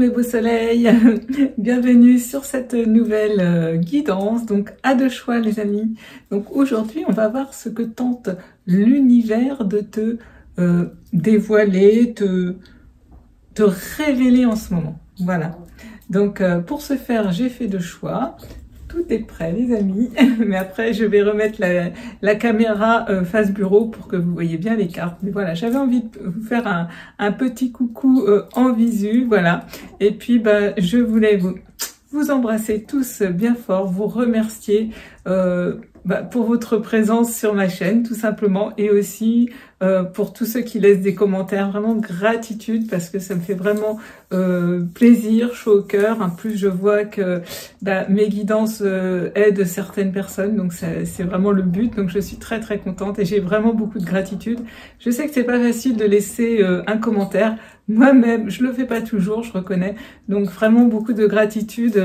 mes beaux soleils, bienvenue sur cette nouvelle guidance, donc à deux choix les amis. Donc aujourd'hui on va voir ce que tente l'univers de te dévoiler, te révéler en ce moment. Voilà, donc pour ce faire j'ai fait deux choix. Tout est prêt les amis, mais après je vais remettre la caméra face bureau pour que vous voyez bien les cartes. Mais voilà, j'avais envie de vous faire un petit coucou en visu, voilà. Et puis je voulais vous embrasser tous bien fort, vous remercier pour votre présence sur ma chaîne tout simplement, et aussi pour tous ceux qui laissent des commentaires, vraiment gratitude parce que ça me fait vraiment plaisir, chaud au cœur. En plus je vois que mes guidances aident certaines personnes, donc c'est vraiment le but, donc je suis très très contente et j'ai vraiment beaucoup de gratitude. Je sais que c'est pas facile de laisser un commentaire, moi-même je le fais pas toujours, je reconnais, donc vraiment beaucoup de gratitude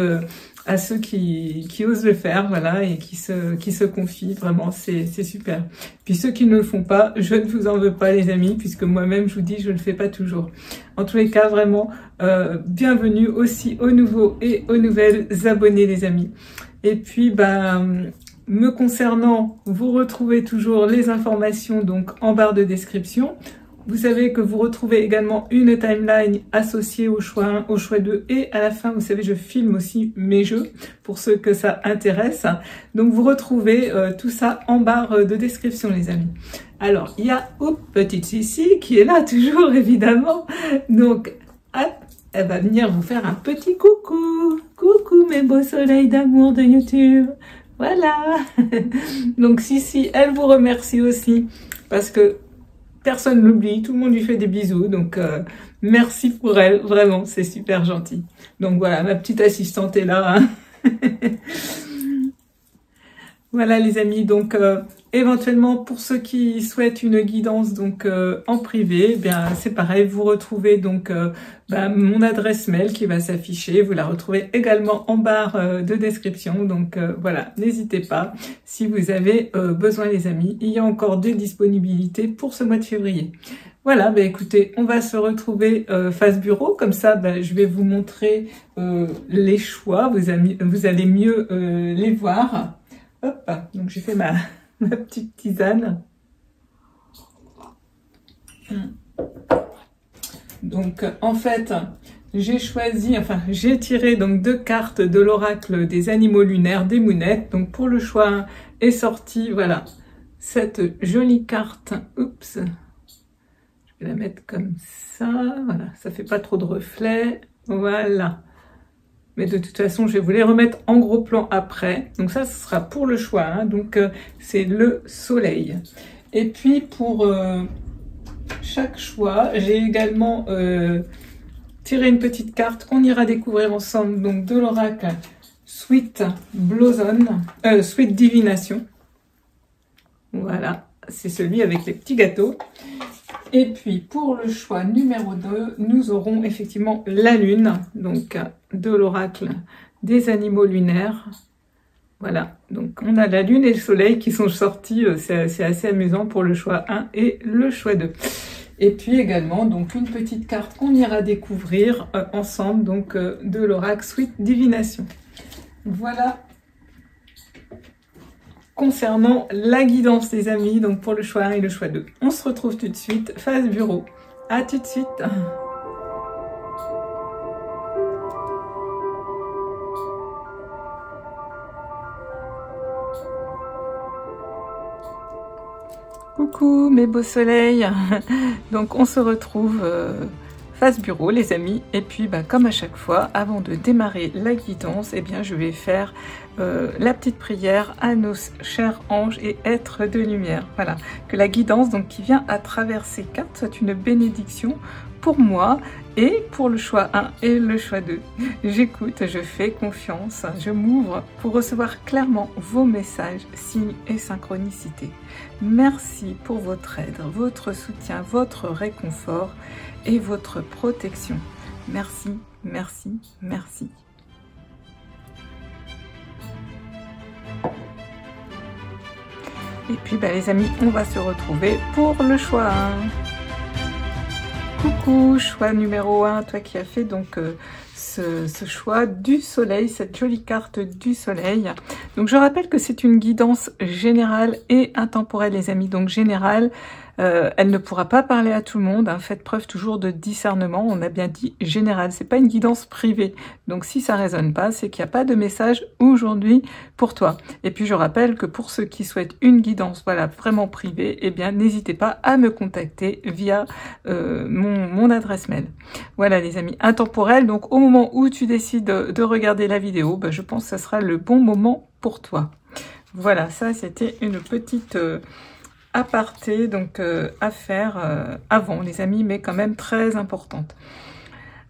à ceux qui osent le faire, voilà, et qui se confient, vraiment, c'est super. Puis ceux qui ne le font pas, je ne vous en veux pas les amis, puisque moi-même, je vous dis, je ne le fais pas toujours. En tous les cas, vraiment, bienvenue aussi aux nouveaux et aux nouvelles abonnés les amis. Et puis, me concernant, vous retrouvez toujours les informations donc en barre de description. Vous savez que vous retrouvez également une timeline associée au choix 1, au choix 2 et à la fin, vous savez, je filme aussi mes jeux pour ceux que ça intéresse. Donc, vous retrouvez tout ça en barre de description, les amis. Alors, il y a petite Sissi qui est là toujours, évidemment. Donc, hop, elle va venir vous faire un petit coucou. Coucou mes beaux soleils d'amour de YouTube. Voilà. Donc, Sissi, elle vous remercie aussi parce que personne l'oublie, tout le monde lui fait des bisous, donc merci pour elle, vraiment, c'est super gentil. Donc voilà, ma petite assistante est là. Hein. Voilà les amis, donc éventuellement pour ceux qui souhaitent une guidance donc en privé, c'est pareil, vous retrouvez donc mon adresse mail qui va s'afficher, vous la retrouvez également en barre de description, donc voilà, n'hésitez pas si vous avez besoin les amis, il y a encore des disponibilités pour ce mois de février. Voilà, écoutez, on va se retrouver face bureau, comme ça je vais vous montrer les choix, vous allez mieux les voir. Hop, donc j'ai fait ma petite tisane. Donc en fait, j'ai tiré donc deux cartes de l'oracle des animaux lunaires, des Mounettes. Donc pour le choix 1 est sorti, voilà, cette jolie carte. Oups, je vais la mettre comme ça, voilà, ça fait pas trop de reflets, voilà. Mais de toute façon, je vais vous les remettre en gros plan après. Donc ça, ce sera pour le choix. Hein. Donc c'est le soleil. Et puis pour chaque choix, j'ai également tiré une petite carte qu'on ira découvrir ensemble. Donc de l'oracle Sweet Blossom, Sweet Divination. Voilà, c'est celui avec les petits gâteaux. Et puis pour le choix numéro 2, nous aurons effectivement la lune, donc de l'oracle des animaux lunaires. Voilà, donc on a la lune et le soleil qui sont sortis, c'est assez amusant pour le choix 1 et le choix 2. Et puis également donc une petite carte qu'on ira découvrir ensemble, donc de l'oracle Sweet Divination. Voilà. Concernant la guidance des amis, donc pour le choix 1 et le choix 2. On se retrouve tout de suite face bureau. À tout de suite. Coucou mes beaux soleils. Donc on se retrouve face bureau les amis, et puis comme à chaque fois, avant de démarrer la guidance, je vais faire la petite prière à nos chers anges et êtres de lumière. Voilà, que la guidance donc qui vient à travers ces cartes soit une bénédiction pour moi et pour le choix 1 et le choix 2. J'écoute, je fais confiance, je m'ouvre pour recevoir clairement vos messages, signes et synchronicités. Merci pour votre aide, votre soutien, votre réconfort et votre protection. Merci, merci, merci. Et puis les amis, on va se retrouver pour le choix 1. Coucou, choix numéro 1, toi qui as fait donc ce choix du soleil, cette jolie carte du soleil. Donc je rappelle que c'est une guidance générale et intemporelle les amis, donc générale. Elle ne pourra pas parler à tout le monde, hein. Faites preuve toujours de discernement, on a bien dit général, c'est pas une guidance privée. Donc si ça résonne pas, c'est qu'il n'y a pas de message aujourd'hui pour toi. Et puis je rappelle que pour ceux qui souhaitent une guidance voilà, vraiment privée, eh bien n'hésitez pas à me contacter via mon adresse mail. Voilà les amis, intemporel, donc au moment où tu décides de regarder la vidéo, ben, je pense que ça sera le bon moment pour toi. Voilà, ça c'était une petite... aparté donc à faire avant les amis, mais quand même très importante.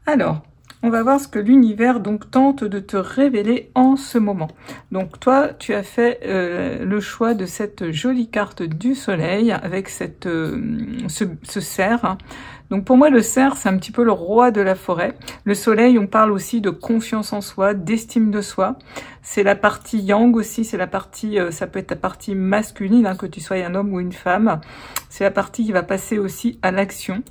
Alors on va voir ce que l'univers donc tente de te révéler en ce moment. Donc toi tu as fait le choix de cette jolie carte du soleil avec cette ce cerf, hein. Donc pour moi le cerf c'est un petit peu le roi de la forêt. Le soleil on parle aussi de confiance en soi, d'estime de soi. C'est la partie yang aussi, c'est la partie, ça peut être la partie masculine, hein, que tu sois un homme ou une femme. C'est la partie qui va passer aussi à l'action.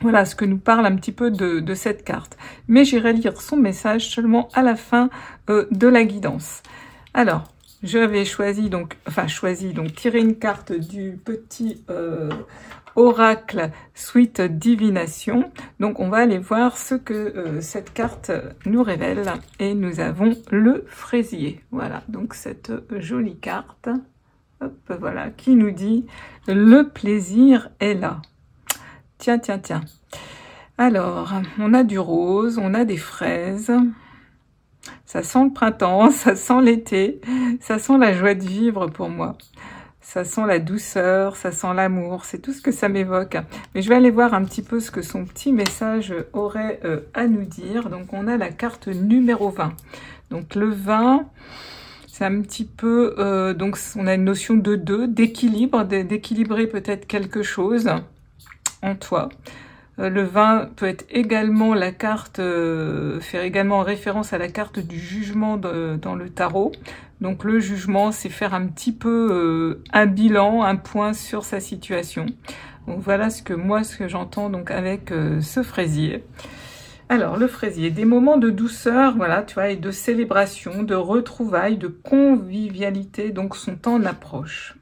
Voilà ce que nous parle un petit peu de cette carte. Mais j'irai lire son message seulement à la fin de la guidance. Alors, j'avais choisi donc, tirer une carte du petit oracle Sweet Divination. Donc on va aller voir ce que cette carte nous révèle. Et nous avons le fraisier. Voilà, donc cette jolie carte, hop, voilà, qui nous dit « Le plaisir est là ». Tiens, tiens, tiens. Alors, on a du rose, on a des fraises. Ça sent le printemps, ça sent l'été, ça sent la joie de vivre pour moi. Ça sent la douceur, ça sent l'amour, c'est tout ce que ça m'évoque. Mais je vais aller voir un petit peu ce que son petit message aurait à nous dire. Donc, on a la carte numéro 20. Donc, le 20... c'est un petit peu, donc on a une notion de deux, d'équilibre, d'équilibrer peut-être quelque chose en toi. Le 20 peut être également la carte, faire également référence à la carte du jugement dans le tarot. Donc le jugement, c'est faire un petit peu un bilan, un point sur sa situation. Donc voilà ce que j'entends donc avec ce fraisier. Alors, le fraisier, des moments de douceur, voilà, tu vois, et de célébration, de retrouvailles, de convivialité, donc sont en approche.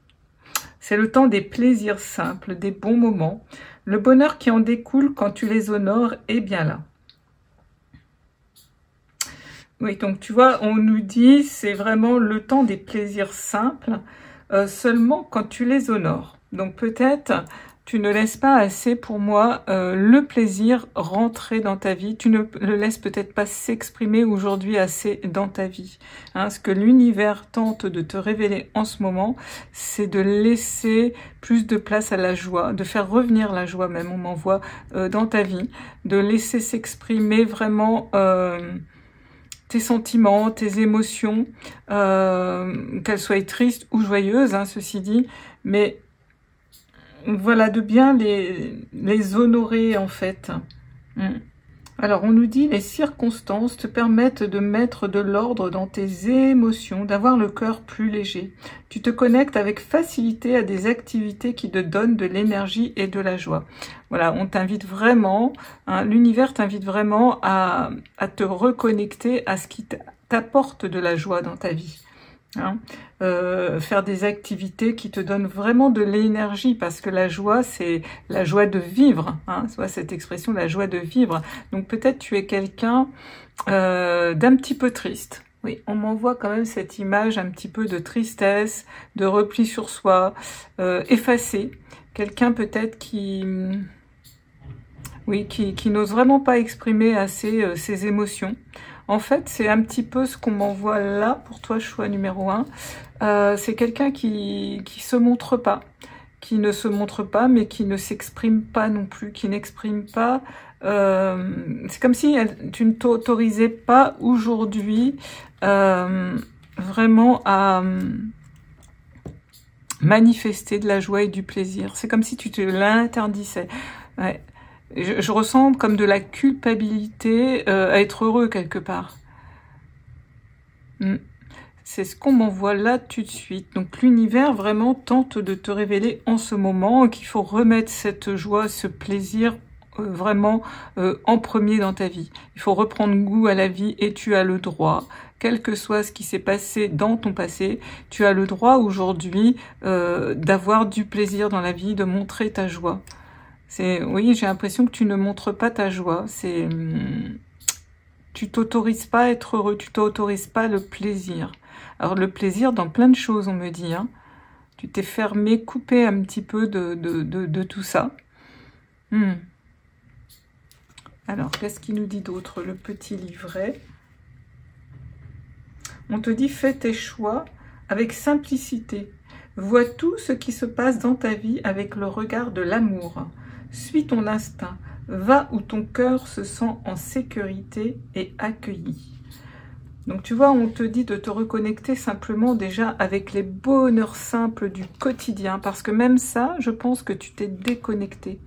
C'est le temps des plaisirs simples, des bons moments. Le bonheur qui en découle quand tu les honores est bien là. Oui, donc tu vois, on nous dit, c'est vraiment le temps des plaisirs simples, seulement quand tu les honores. Donc peut-être... tu ne laisses pas assez, pour moi, le plaisir rentrer dans ta vie. Tu ne le laisses peut-être pas s'exprimer aujourd'hui assez dans ta vie. Hein, ce que l'univers tente de te révéler en ce moment, c'est de laisser plus de place à la joie, de faire revenir la joie même, on m'envoie, dans ta vie, de laisser s'exprimer vraiment tes sentiments, tes émotions, qu'elles soient tristes ou joyeuses, hein, ceci dit, mais... voilà, de bien les honorer en fait. Alors on nous dit, les circonstances te permettent de mettre de l'ordre dans tes émotions, d'avoir le cœur plus léger. Tu te connectes avec facilité à des activités qui te donnent de l'énergie et de la joie. Voilà, on t'invite vraiment, hein, l'univers t'invite vraiment à te reconnecter à ce qui t'apporte de la joie dans ta vie. Hein, faire des activités qui te donnent vraiment de l'énergie, parce que la joie, c'est la joie de vivre, hein, soit cette expression, la joie de vivre. Donc peut-être tu es quelqu'un d'un petit peu triste. Oui, on m'envoie quand même cette image un petit peu de tristesse, de repli sur soi, effacé. Quelqu'un peut-être qui n'ose vraiment pas exprimer assez ses émotions. En fait, c'est un petit peu ce qu'on m'envoie là pour toi, choix numéro 1. C'est quelqu'un qui se montre pas, qui ne se montre pas, mais qui ne s'exprime pas non plus, qui n'exprime pas. C'est comme si tu ne t'autorisais pas aujourd'hui vraiment à manifester de la joie et du plaisir. C'est comme si tu te l'interdisais. Ouais. Je ressens comme de la culpabilité à être heureux quelque part. C'est ce qu'on m'envoie là tout de suite. Donc l'univers vraiment tente de te révéler en ce moment qu'il faut remettre cette joie, ce plaisir vraiment en premier dans ta vie. Il faut reprendre goût à la vie et tu as le droit, quel que soit ce qui s'est passé dans ton passé, tu as le droit aujourd'hui d'avoir du plaisir dans la vie, de montrer ta joie. Oui, j'ai l'impression que tu ne montres pas ta joie. Tu t'autorises pas à être heureux, tu t'autorises pas le plaisir. Alors le plaisir dans plein de choses, on me dit. Hein. Tu t'es fermé, coupé un petit peu de tout ça. Alors, qu'est-ce qu'il nous dit d'autre? Le petit livret. On te dit, fais tes choix avec simplicité. Vois tout ce qui se passe dans ta vie avec le regard de l'amour. Suis ton instinct. Va où ton cœur se sent en sécurité et accueilli. Donc tu vois, on te dit de te reconnecter simplement déjà avec les bonheurs simples du quotidien. Parce que même ça, je pense que tu t'es déconnecté.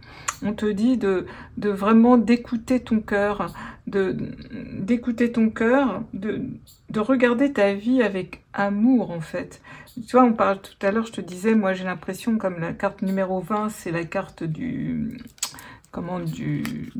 On te dit de vraiment d'écouter ton cœur, d'écouter ton cœur, de regarder ta vie avec amour en fait. Tu vois, on parle tout à l'heure, je te disais, moi j'ai l'impression comme la carte numéro 20, c'est la carte du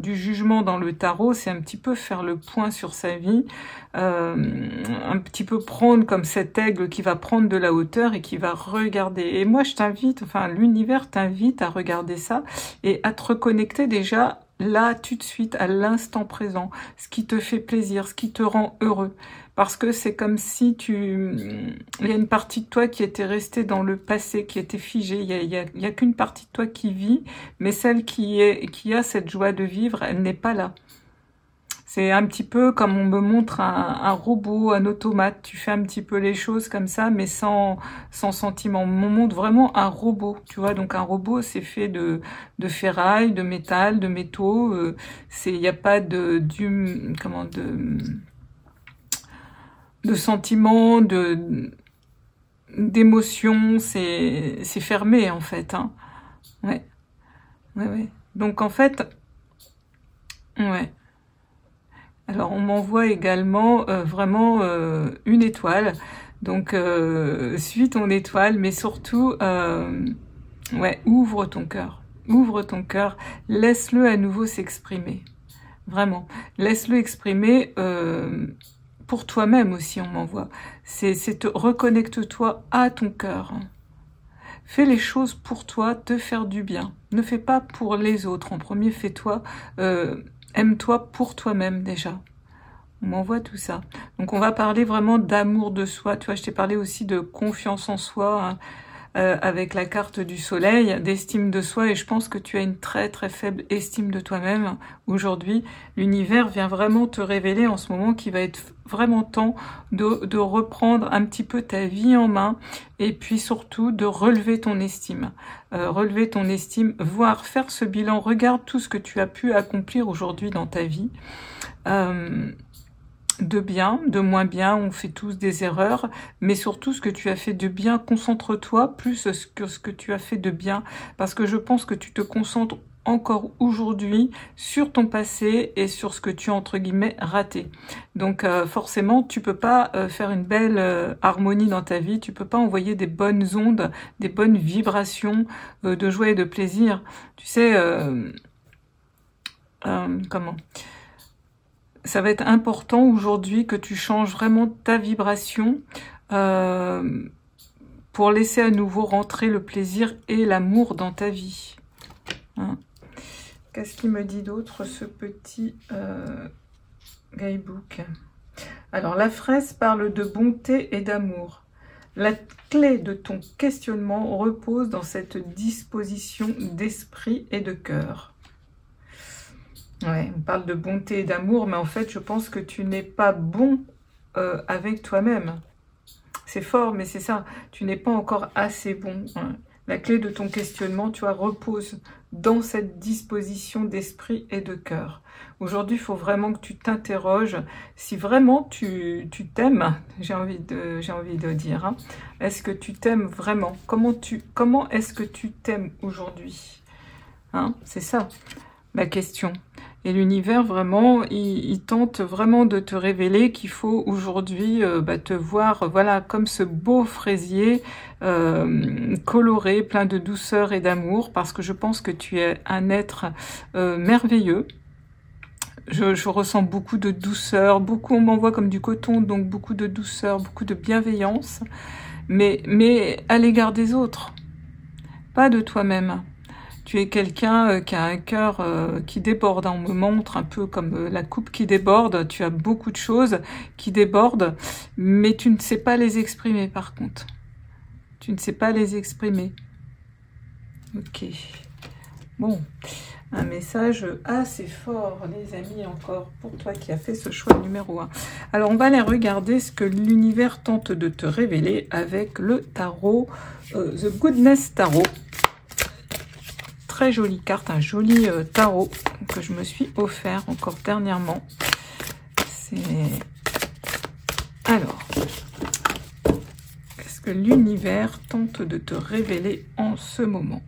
jugement dans le tarot, c'est un petit peu faire le point sur sa vie, un petit peu prendre comme cet aigle qui va prendre de la hauteur et qui va regarder. Et moi je t'invite, enfin l'univers t'invite à regarder ça et à te reconnecter déjà là tout de suite à l'instant présent, ce qui te fait plaisir, ce qui te rend heureux. Parce que c'est comme si il y a une partie de toi qui était restée dans le passé, qui était figée. Il y a qu'une partie de toi qui vit, mais celle qui a cette joie de vivre, elle n'est pas là. C'est un petit peu comme on me montre un robot, un automate. Tu fais un petit peu les choses comme ça, mais sans sentiment. On me montre vraiment un robot, tu vois. Donc un robot, c'est fait de ferraille, de métal, de métaux. Il n'y a pas de sentiments, d'émotions, c'est fermé en fait. Hein. Ouais. Donc en fait, ouais. Alors on m'envoie également vraiment une étoile. Donc suis ton étoile, mais surtout, ouais, ouvre ton cœur. Ouvre ton cœur, laisse-le à nouveau s'exprimer. Vraiment, laisse-le exprimer. Pour toi-même aussi, on m'envoie. Reconnecte-toi à ton cœur. Fais les choses pour toi, te faire du bien. Ne fais pas pour les autres. En premier, fais-toi, aime-toi pour toi-même déjà. On m'envoie tout ça. Donc, on va parler vraiment d'amour de soi. Tu vois, je t'ai parlé aussi de confiance en soi, hein, avec la carte du soleil, d'estime de soi. Et je pense que tu as une très très faible estime de toi-même aujourd'hui. L'univers vient vraiment te révéler en ce moment qu'il va être vraiment temps de reprendre un petit peu ta vie en main et puis surtout de relever ton estime. Relever ton estime, faire ce bilan. Regarde tout ce que tu as pu accomplir aujourd'hui dans ta vie. De bien, de moins bien, on fait tous des erreurs, mais surtout ce que tu as fait de bien, concentre-toi plus sur ce que tu as fait de bien, parce que je pense que tu te concentres encore aujourd'hui sur ton passé et sur ce que tu as entre guillemets raté. Donc forcément, tu peux pas faire une belle harmonie dans ta vie, tu peux pas envoyer des bonnes ondes, des bonnes vibrations de joie et de plaisir. Tu sais, ça va être important aujourd'hui que tu changes vraiment ta vibration pour laisser à nouveau rentrer le plaisir et l'amour dans ta vie. Hein. Qu'est-ce qu'il me dit d'autre, ce petit guidebook? Alors, la fraise parle de bonté et d'amour. La clé de ton questionnement repose dans cette disposition d'esprit et de cœur. Ouais, on parle de bonté et d'amour, mais en fait, je pense que tu n'es pas bon avec toi-même. C'est fort, mais c'est ça. Tu n'es pas encore assez bon. Hein. La clé de ton questionnement, tu vois, repose dans cette disposition d'esprit et de cœur. Aujourd'hui, il faut vraiment que tu t'interroges si vraiment tu t'aimes. J'ai envie de dire. Hein. Est-ce que tu t'aimes vraiment? Comment est-ce que tu t'aimes aujourd'hui? Hein, c'est ça la question. Et l'univers, vraiment, il tente vraiment de te révéler qu'il faut aujourd'hui te voir, voilà, comme ce beau fraisier coloré, plein de douceur et d'amour, parce que je pense que tu es un être merveilleux. Je ressens beaucoup de douceur, beaucoup, on m'envoie comme du coton, donc beaucoup de douceur, beaucoup de bienveillance, mais à l'égard des autres, pas de toi-même. Tu es quelqu'un qui a un cœur qui déborde, on me montre un peu comme la coupe qui déborde, tu as beaucoup de choses qui débordent, mais tu ne sais pas les exprimer par contre. Tu ne sais pas les exprimer. Ok. Bon, un message assez fort, les amis, encore pour toi qui as fait ce choix numéro 1. Alors, on va aller regarder ce que l'univers tente de te révéler avec le tarot, The Goodness Tarot. Très jolie carte, un joli tarot que je me suis offert encore dernièrement. Alors, qu'est-ce que l'univers tente de te révéler en ce moment?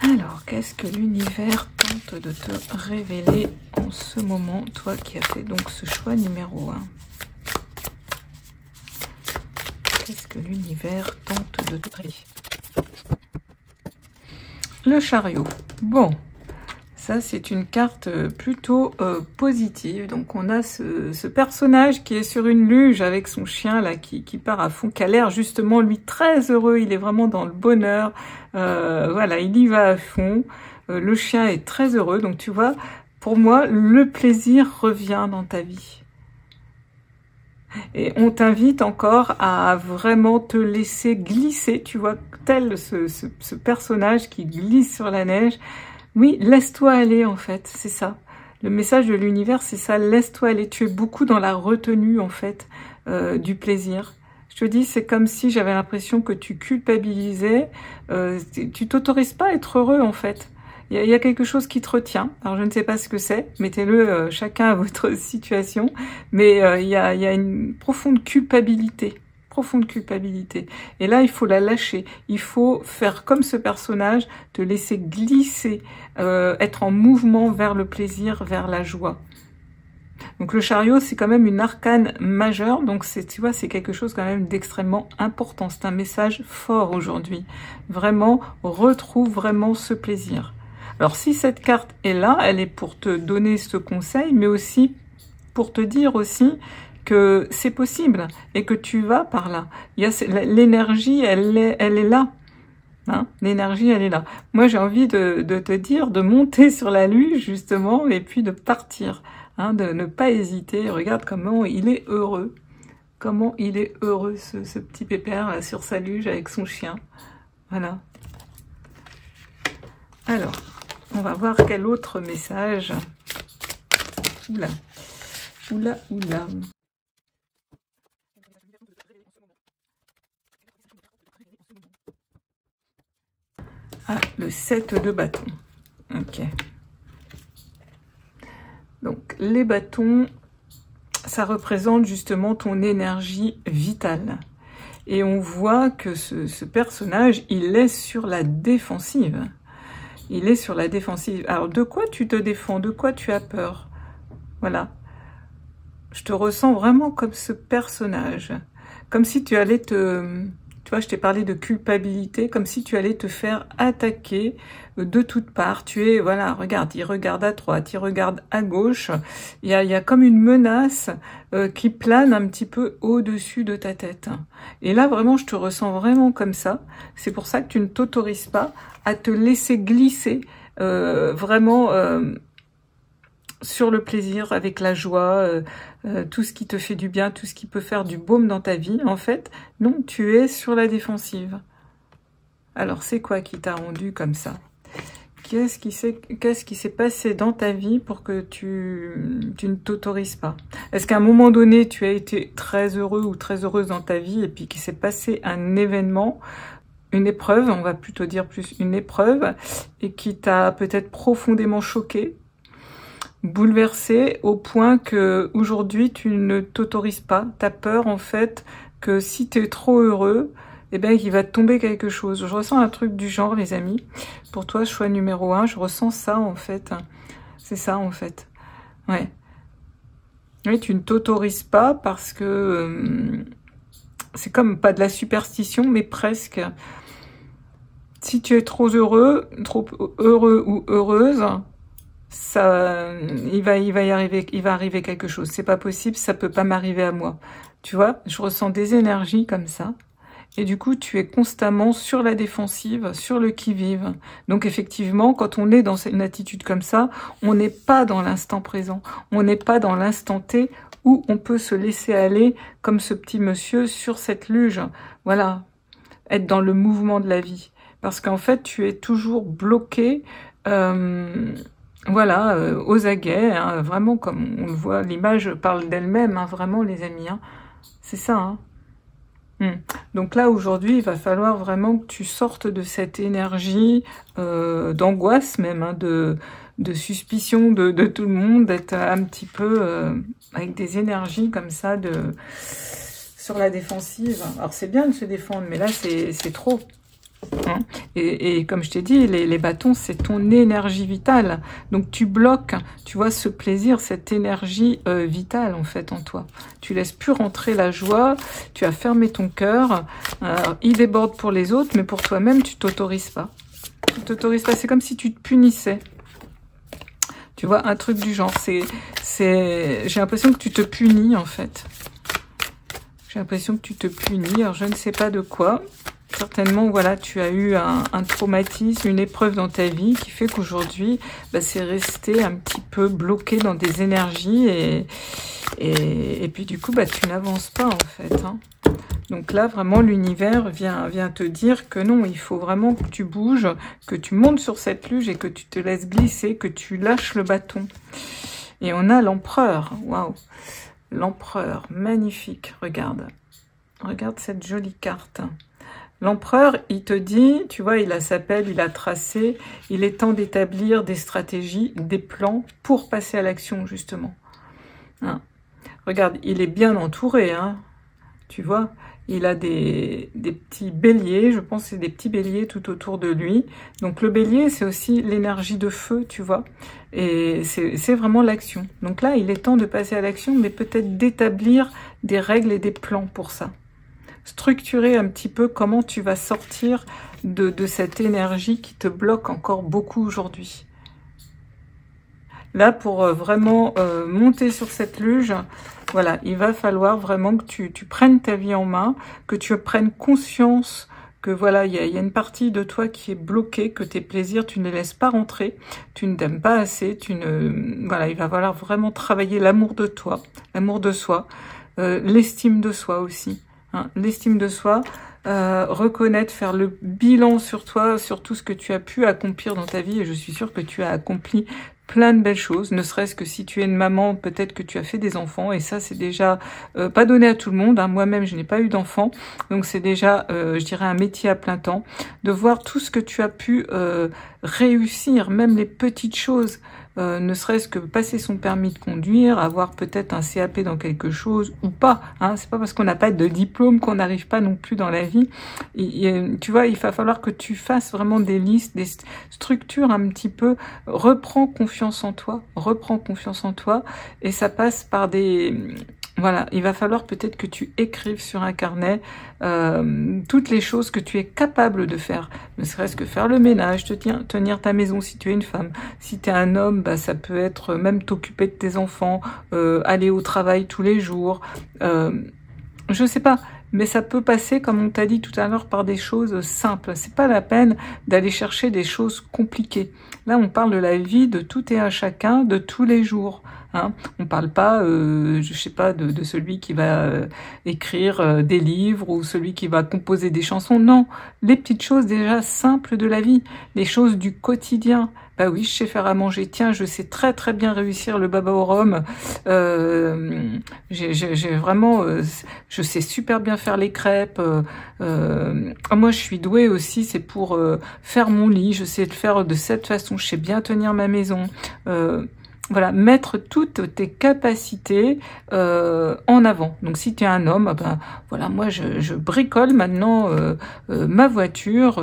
Alors, qu'est-ce que l'univers tente de te révéler en ce moment, toi qui as fait donc ce choix numéro 1? Qu'est-ce que l'univers tente de te révéler? Le chariot. Bon, ça c'est une carte plutôt positive. Donc on a ce personnage qui est sur une luge avec son chien là qui part à fond, qui a l'air justement lui très heureux. Il est vraiment dans le bonheur. Voilà, il y va à fond. Le chien est très heureux. Donc tu vois, pour moi, le plaisir revient dans ta vie. Et on t'invite encore à vraiment te laisser glisser, tu vois, tel ce personnage qui glisse sur la neige. Oui, laisse-toi aller en fait, c'est ça. Le message de l'univers, c'est ça, laisse-toi aller. Tu es beaucoup dans la retenue en fait du plaisir. Je te dis, c'est comme si j'avais l'impression que tu culpabilisais. Tu t'autorises pas à être heureux en fait. Il y a quelque chose qui te retient. Alors, je ne sais pas ce que c'est. Mettez-le chacun à votre situation. Mais il y a une profonde culpabilité. Profonde culpabilité. Et là, il faut la lâcher. Il faut faire comme ce personnage, te laisser glisser, être en mouvement vers le plaisir, vers la joie. Donc le chariot, c'est quand même une arcane majeure, donc tu vois, c'est quelque chose quand même d'extrêmement important. C'est un message fort aujourd'hui. Vraiment, retrouve vraiment ce plaisir. Alors si cette carte est là, elle est pour te donner ce conseil, mais aussi pour te dire aussi que c'est possible et que tu vas par là. L'énergie, elle est là. Hein, l'énergie, elle est là. Moi, j'ai envie de te dire de monter sur la luge, justement, et puis de partir. Hein, de ne pas hésiter. Regarde comment il est heureux. Comment il est heureux, ce petit pépère là, sur sa luge avec son chien. Voilà. Alors, on va voir quel autre message. Oula. Oula, oula. Ah, le 7 de bâton. Ok. Donc, les bâtons, ça représente justement ton énergie vitale. Et on voit que ce personnage, il est sur la défensive. Il est sur la défensive. Alors, de quoi tu te défends? De quoi tu as peur? Voilà. Je te ressens vraiment comme ce personnage. Comme si tu allais te... Tu vois, je t'ai parlé de culpabilité, comme si tu allais te faire attaquer de toutes parts. Tu es, voilà, regarde, il regarde à droite, il regarde à gauche. Il y a comme une menace qui plane un petit peu au-dessus de ta tête. Et là, vraiment, je te ressens vraiment comme ça. C'est pour ça que tu ne t'autorises pas à te laisser glisser vraiment... sur le plaisir, avec la joie, tout ce qui te fait du bien, tout ce qui peut faire du baume dans ta vie, en fait, non, tu es sur la défensive. Alors, c'est quoi qui t'a rendu comme ça? Qu'est-ce qui s'est passé dans ta vie pour que tu ne t'autorises pas? Est-ce qu'à un moment donné, tu as été très heureux ou très heureuse dans ta vie et puis qu'il s'est passé un événement, une épreuve, on va plutôt dire plus une épreuve, et qui t'a peut-être profondément choqué? bouleversé au point que aujourd'hui tu ne t'autorises pas. T'as peur en fait que si tu es trop heureux, eh ben il va te tomber quelque chose. Je ressens un truc du genre, les amis. Pour toi, choix numéro 1, je ressens ça en fait. C'est ça en fait. Ouais. Oui, tu ne t'autorises pas parce que c'est comme pas de la superstition, mais presque. Si tu es trop heureux ou heureuse, ça, il va arriver quelque chose. C'est pas possible, ça peut pas m'arriver à moi. Tu vois, je ressens des énergies comme ça. Et du coup, tu es constamment sur la défensive, sur le qui-vive. Donc effectivement, quand on est dans une attitude comme ça, on n'est pas dans l'instant présent. On n'est pas dans l'instant T où on peut se laisser aller comme ce petit monsieur sur cette luge. Voilà, être dans le mouvement de la vie. Parce qu'en fait, tu es toujours bloqué, voilà, aux aguets, hein, vraiment comme on le voit, l'image parle d'elle-même, hein, vraiment les amis. Hein. C'est ça, hein. Donc là, aujourd'hui, il va falloir vraiment que tu sortes de cette énergie d'angoisse même, hein, de suspicion de tout le monde, d'être un petit peu avec des énergies comme ça sur la défensive. Alors c'est bien de se défendre, mais là c'est trop. Hein. Et comme je t'ai dit, les bâtons, c'est ton énergie vitale. Donc tu bloques, tu vois, ce plaisir, cette énergie vitale en fait en toi. Tu laisses plus rentrer la joie, tu as fermé ton cœur. Il déborde pour les autres, mais pour toi-même, tu t'autorises pas. Tu t'autorises pas, c'est comme si tu te punissais. Tu vois, un truc du genre. J'ai l'impression que tu te punis en fait. J'ai l'impression que tu te punis, alors je ne sais pas de quoi. Certainement, voilà, tu as eu un traumatisme, une épreuve dans ta vie qui fait qu'aujourd'hui, bah, c'est resté un petit peu bloqué dans des énergies et puis du coup, bah, tu n'avances pas en fait. Hein. Donc là, vraiment, l'univers vient te dire que non, il faut vraiment que tu bouges, que tu montes sur cette luge et que tu te laisses glisser, que tu lâches le bâton. Et on a l'empereur, waouh, l'empereur, magnifique, regarde. Regarde cette jolie carte. L'empereur, il te dit, tu vois, il a sa pelle, il a tracé, il est temps d'établir des stratégies, des plans pour passer à l'action, justement. Hein. Regarde, il est bien entouré, hein, tu vois. Il a des petits béliers, je pense que c'est des petits béliers tout autour de lui. Donc le bélier, c'est aussi l'énergie de feu, tu vois. Et c'est vraiment l'action. Donc là, il est temps de passer à l'action, mais peut-être d'établir des règles et des plans pour ça. Structurer un petit peu comment tu vas sortir de cette énergie qui te bloque encore beaucoup aujourd'hui. Là, pour vraiment monter sur cette luge, voilà, il va falloir vraiment que tu prennes ta vie en main, que tu prennes conscience que voilà, il y a une partie de toi qui est bloquée, que tes plaisirs, tu ne les laisses pas rentrer, tu ne t'aimes pas assez, voilà, il va falloir vraiment travailler l'amour de toi, l'amour de soi, l'estime de soi aussi. Hein, l'estime de soi, reconnaître, faire le bilan sur toi, sur tout ce que tu as pu accomplir dans ta vie, et je suis sûre que tu as accompli plein de belles choses, ne serait-ce que si tu es une maman, peut-être que tu as fait des enfants, et ça c'est déjà pas donné à tout le monde, hein. Moi-même je n'ai pas eu d'enfants, donc c'est déjà, je dirais, un métier à plein temps, de voir tout ce que tu as pu réussir, même les petites choses, ne serait-ce que passer son permis de conduire, avoir peut-être un CAP dans quelque chose ou pas. Hein, c'est pas parce qu'on n'a pas de diplôme qu'on n'arrive pas non plus dans la vie. Tu vois, il va falloir que tu fasses vraiment des listes, des structures un petit peu. Reprends confiance en toi, et ça passe par des... Voilà, il va falloir peut-être que tu écrives sur un carnet toutes les choses que tu es capable de faire. Ne serait-ce que faire le ménage, tenir ta maison si tu es une femme. Si tu es un homme, bah, ça peut être même t'occuper de tes enfants, aller au travail tous les jours. Je sais pas, mais ça peut passer, comme on t'a dit tout à l'heure, par des choses simples. C'est pas la peine d'aller chercher des choses compliquées. Là, on parle de la vie de tout et à chacun, de tous les jours. Hein, on parle pas, je sais pas, de celui qui va écrire des livres ou celui qui va composer des chansons. Non, les petites choses déjà simples de la vie, les choses du quotidien. Bah oui, je sais faire à manger. Tiens, je sais très très bien réussir le baba au rhum. J'ai vraiment, je sais super bien faire les crêpes. Moi, je suis douée aussi. C'est pour faire mon lit. Je sais le faire de cette façon. Je sais bien tenir ma maison. voilà, mettre toutes tes capacités en avant. Donc si tu es un homme, ben voilà, moi je bricole maintenant ma voiture,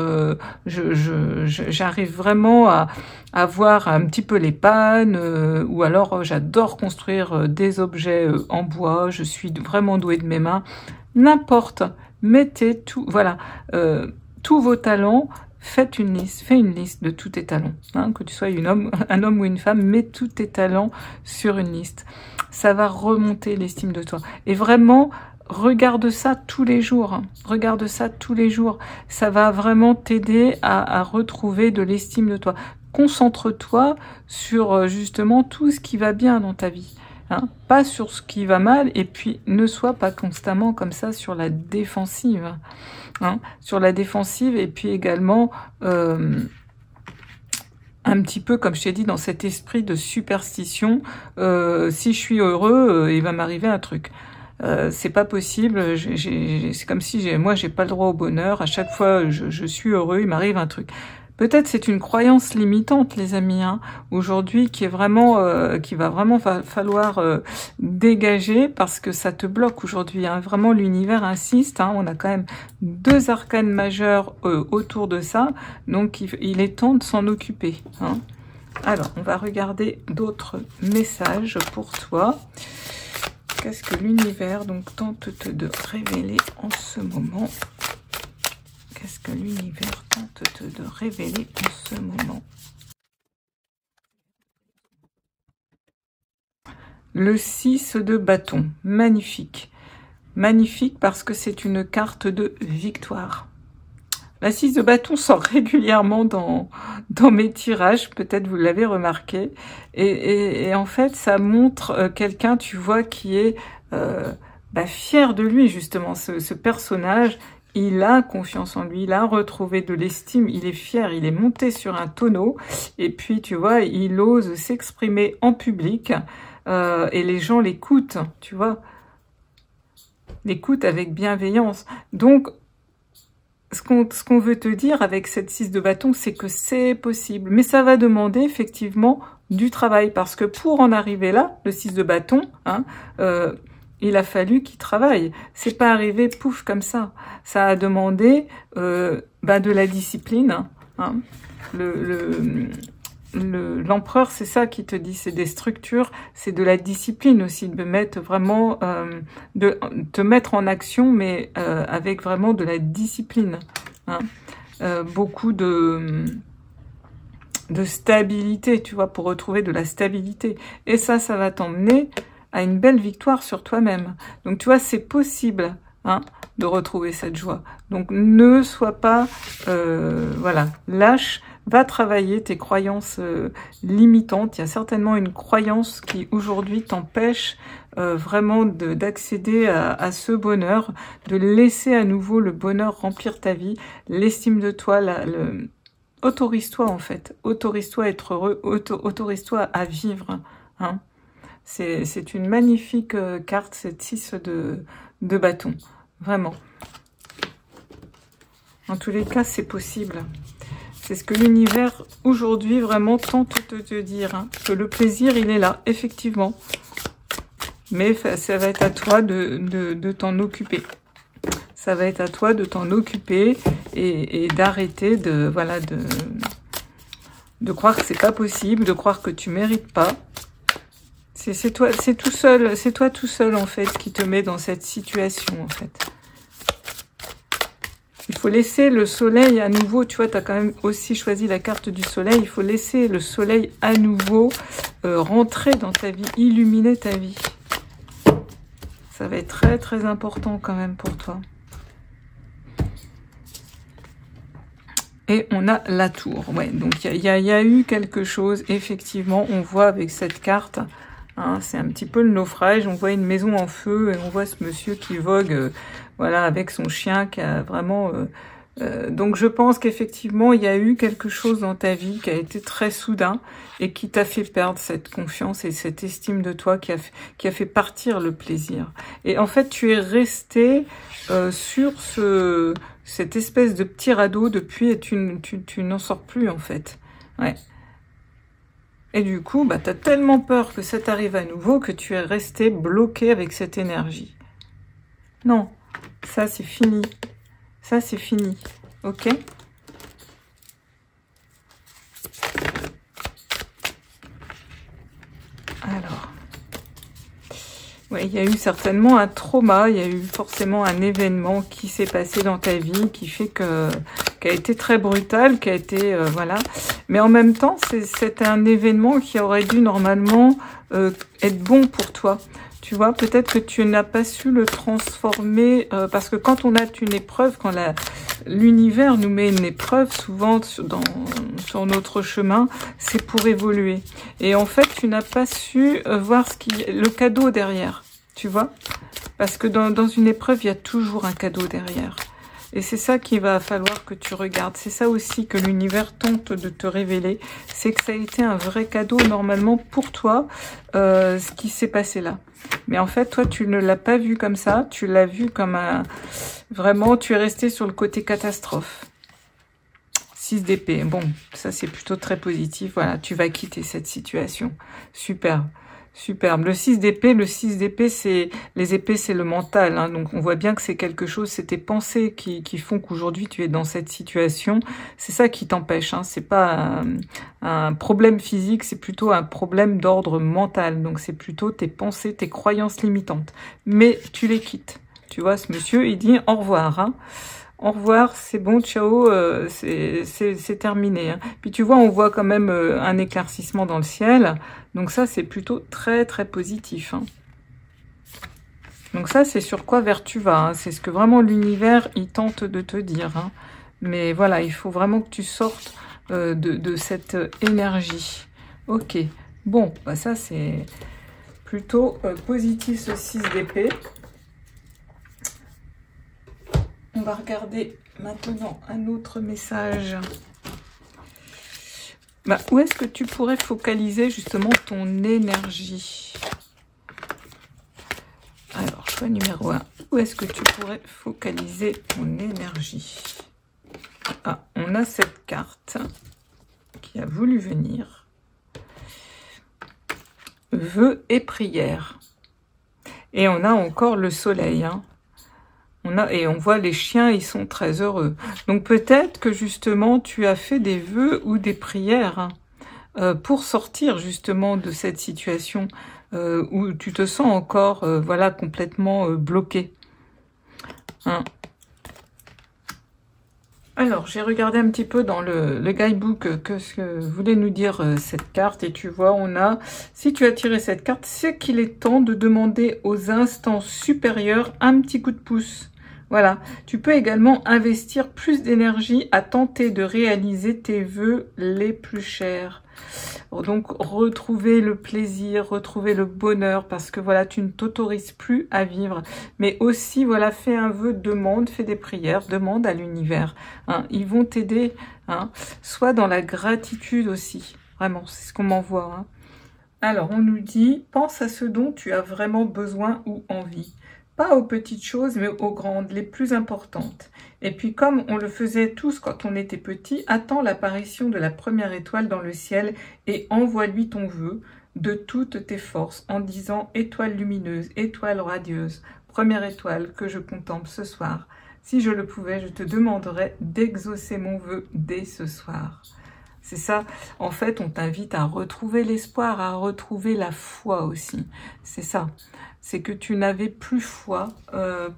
j'arrive vraiment à voir un petit peu les pannes, ou alors j'adore construire des objets en bois, je suis vraiment douée de mes mains. N'importe, mettez tout, voilà, tous vos talents. Fais une liste de tous tes talents, hein, que tu sois un homme ou une femme, mets tous tes talents sur une liste. Ça va remonter l'estime de toi. Et vraiment, regarde ça tous les jours. Hein. Regarde ça tous les jours. Ça va vraiment t'aider à retrouver de l'estime de toi. Concentre-toi sur justement tout ce qui va bien dans ta vie. Hein, pas sur ce qui va mal, et puis ne sois pas constamment comme ça sur la défensive. Hein, sur la défensive, et puis également un petit peu, comme je t'ai dit, dans cet esprit de superstition, si je suis heureux, il va m'arriver un truc. C'est pas possible, c'est comme si moi j'ai pas le droit au bonheur, à chaque fois je suis heureux, il m'arrive un truc. Peut-être c'est une croyance limitante, les amis, hein, aujourd'hui, qui va vraiment falloir dégager, parce que ça te bloque aujourd'hui. Hein. Vraiment, l'univers insiste. Hein, on a quand même 2 arcanes majeurs autour de ça, donc il est temps de s'en occuper. Hein. Alors, on va regarder d'autres messages pour toi. Qu'est-ce que l'univers donc tente de révéler en ce moment? Qu'est-ce que l'univers tente de révéler en ce moment? Le 6 de bâton, magnifique. Magnifique parce que c'est une carte de victoire. La 6 de bâton sort régulièrement dans mes tirages, peut-être vous l'avez remarqué. Et en fait, ça montre quelqu'un, tu vois, qui est fier de lui, justement, ce personnage. Il a confiance en lui, il a retrouvé de l'estime, il est fier, il est monté sur un tonneau, et puis tu vois, il ose s'exprimer en public, et les gens l'écoutent, tu vois, l'écoutent avec bienveillance. Donc, ce qu'on veut te dire avec cette 6 de bâton, c'est que c'est possible, mais ça va demander effectivement du travail, parce que pour en arriver là, le 6 de bâton, hein, il a fallu qu'il travaille. C'est pas arrivé pouf comme ça. Ça a demandé de la discipline. Hein. L'empereur, c'est ça qui te dit, c'est des structures, c'est de la discipline aussi, de mettre vraiment, de te mettre en action, mais avec vraiment de la discipline. Hein. Beaucoup de stabilité, tu vois, pour retrouver de la stabilité. Et ça va t'emmener à une belle victoire sur toi-même. Donc, tu vois, c'est possible, hein, de retrouver cette joie. Donc, ne sois pas, voilà, lâche, va travailler tes croyances limitantes. Il y a certainement une croyance qui, aujourd'hui, t'empêche vraiment d'accéder à ce bonheur, de laisser à nouveau le bonheur remplir ta vie, l'estime de toi, autorise-toi, en fait. Autorise-toi à être heureux, autorise-toi à vivre, hein. C'est une magnifique carte, cette 6 de bâton. Vraiment. En tous les cas, c'est possible. C'est ce que l'univers, aujourd'hui, vraiment tente de te dire. Hein, que le plaisir, il est là, effectivement. Mais ça va être à toi de t'en occuper. Ça va être à toi de t'en occuper et d'arrêter de croire que c'est pas possible, de croire que tu mérites pas. C'est toi tout seul en fait qui te met dans cette situation en fait. Il faut laisser le soleil à nouveau, tu vois, tu as quand même aussi choisi la carte du soleil, il faut laisser le soleil à nouveau rentrer dans ta vie, illuminer ta vie. Ça va être très très important quand même pour toi. Et on a la tour, ouais, donc il y a eu quelque chose, effectivement, on voit avec cette carte. Hein, c'est un petit peu le naufrage, on voit une maison en feu et on voit ce monsieur qui vogue voilà, avec son chien qui a vraiment... donc je pense qu'effectivement il y a eu quelque chose dans ta vie qui a été très soudain et qui t'a fait perdre cette confiance et cette estime de toi qui a fait partir le plaisir. Et en fait tu es resté sur cette espèce de petit radeau depuis et tu n'en sors plus en fait. Ouais. Et du coup, bah, tu as tellement peur que ça t'arrive à nouveau que tu es resté bloqué avec cette énergie. Non, ça c'est fini. Ça c'est fini. Ok? Alors. Ouais, il y a eu certainement un trauma, il y a eu forcément un événement qui s'est passé dans ta vie qui fait que qui a été très brutal, qui a été voilà. Mais en même temps, c'est un événement qui aurait dû normalement être bon pour toi. Tu vois, peut-être que tu n'as pas su le transformer parce que quand on a une épreuve, quand l'univers nous met une épreuve, souvent sur notre chemin, c'est pour évoluer. Et en fait, tu n'as pas su voir le cadeau derrière, tu vois. Parce que dans une épreuve, il y a toujours un cadeau derrière. Et c'est ça qu'il va falloir que tu regardes. C'est ça aussi que l'univers tente de te révéler. C'est que ça a été un vrai cadeau normalement pour toi, ce qui s'est passé là. Mais en fait, toi, tu ne l'as pas vu comme ça. Tu l'as vu comme un... Vraiment, tu es resté sur le côté catastrophe. 6 d'épée. Bon, ça, c'est plutôt très positif. Voilà, tu vas quitter cette situation. Superbe. Superbe. Le 6 d'épée, c'est... Les épées, c'est le mental. Hein. Donc, on voit bien que c'est quelque chose... C'est tes pensées qui font qu'aujourd'hui, tu es dans cette situation. C'est ça qui t'empêche. Hein. C'est pas un problème physique, c'est plutôt un problème d'ordre mental. Donc, c'est plutôt tes pensées, tes croyances limitantes. Mais tu les quittes. Tu vois, ce monsieur, il dit au revoir. Hein. Au revoir, c'est bon, ciao, c'est terminé. Hein. Puis tu vois, on voit quand même un éclaircissement dans le ciel. Donc ça, c'est plutôt très, très positif. Hein. Donc ça, c'est sur quoi vers tu vas. Hein. C'est ce que vraiment l'univers, il tente de te dire. Hein. Mais voilà, il faut vraiment que tu sortes de cette énergie. Ok, bon, bah ça, c'est plutôt positif, ce 6 d'épée. On va regarder maintenant un autre message. Bah, où est-ce que tu pourrais focaliser justement ton énergie? Alors, choix numéro 1. Où est-ce que tu pourrais focaliser ton énergie? Ah, on a cette carte qui a voulu venir. Vœux et prières. Et on a encore le soleil, hein. Et on voit les chiens, ils sont très heureux. Donc peut-être que justement tu as fait des vœux ou des prières pour sortir justement de cette situation où tu te sens encore voilà, complètement bloqué. Hein. Alors, j'ai regardé un petit peu dans le guidebook que ce que voulait nous dire cette carte. Et tu vois, on a, si tu as tiré cette carte, c'est qu'il est temps de demander aux instances supérieures un petit coup de pouce. Voilà, tu peux également investir plus d'énergie à tenter de réaliser tes vœux les plus chers. Donc, retrouver le plaisir, retrouver le bonheur, parce que voilà, tu ne t'autorises plus à vivre. Mais aussi, voilà, fais un vœu, demande, fais des prières, demande à l'univers. Hein, ils vont t'aider, hein, soit dans la gratitude aussi. Vraiment, c'est ce qu'on m'envoie. Hein. Alors, on nous dit, pense à ce dont tu as vraiment besoin ou envie. Pas aux petites choses, mais aux grandes, les plus importantes. Et puis, comme on le faisait tous quand on était petit, attends l'apparition de la première étoile dans le ciel et envoie-lui ton vœu de toutes tes forces en disant « Étoile lumineuse, étoile radieuse, première étoile que je contemple ce soir. Si je le pouvais, je te demanderais d'exaucer mon vœu dès ce soir. » C'est ça, en fait, on t'invite à retrouver l'espoir, à retrouver la foi aussi. C'est ça. C'est que tu n'avais plus foi,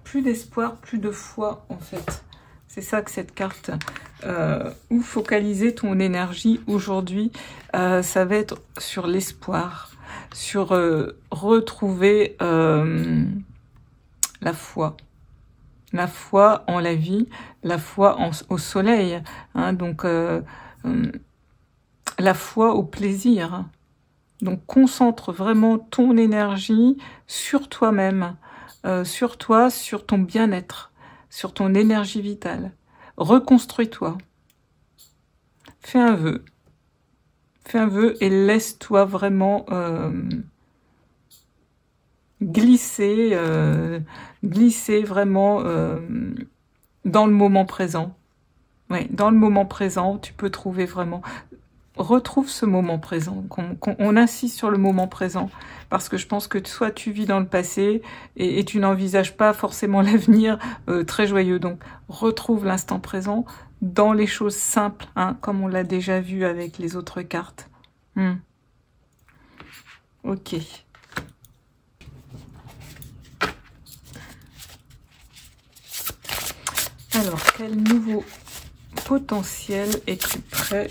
plus d'espoir, plus de foi en fait. C'est ça que cette carte, où focaliser ton énergie aujourd'hui, ça va être sur l'espoir, sur retrouver la foi. La foi en la vie, la foi au soleil, hein, donc la foi au plaisir. Donc, concentre vraiment ton énergie sur toi-même, sur toi, sur ton bien-être, sur ton énergie vitale. Reconstruis-toi. Fais un vœu. Fais un vœu et laisse-toi vraiment glisser vraiment dans le moment présent. Oui, dans le moment présent, tu peux trouver vraiment... retrouve ce moment présent, qu'on insiste sur le moment présent, parce que je pense que soit tu vis dans le passé et tu n'envisages pas forcément l'avenir très joyeux. Donc retrouve l'instant présent dans les choses simples, hein, comme on l'a déjà vu avec les autres cartes. Ok. Alors, quel nouveau potentiel es-tu prêt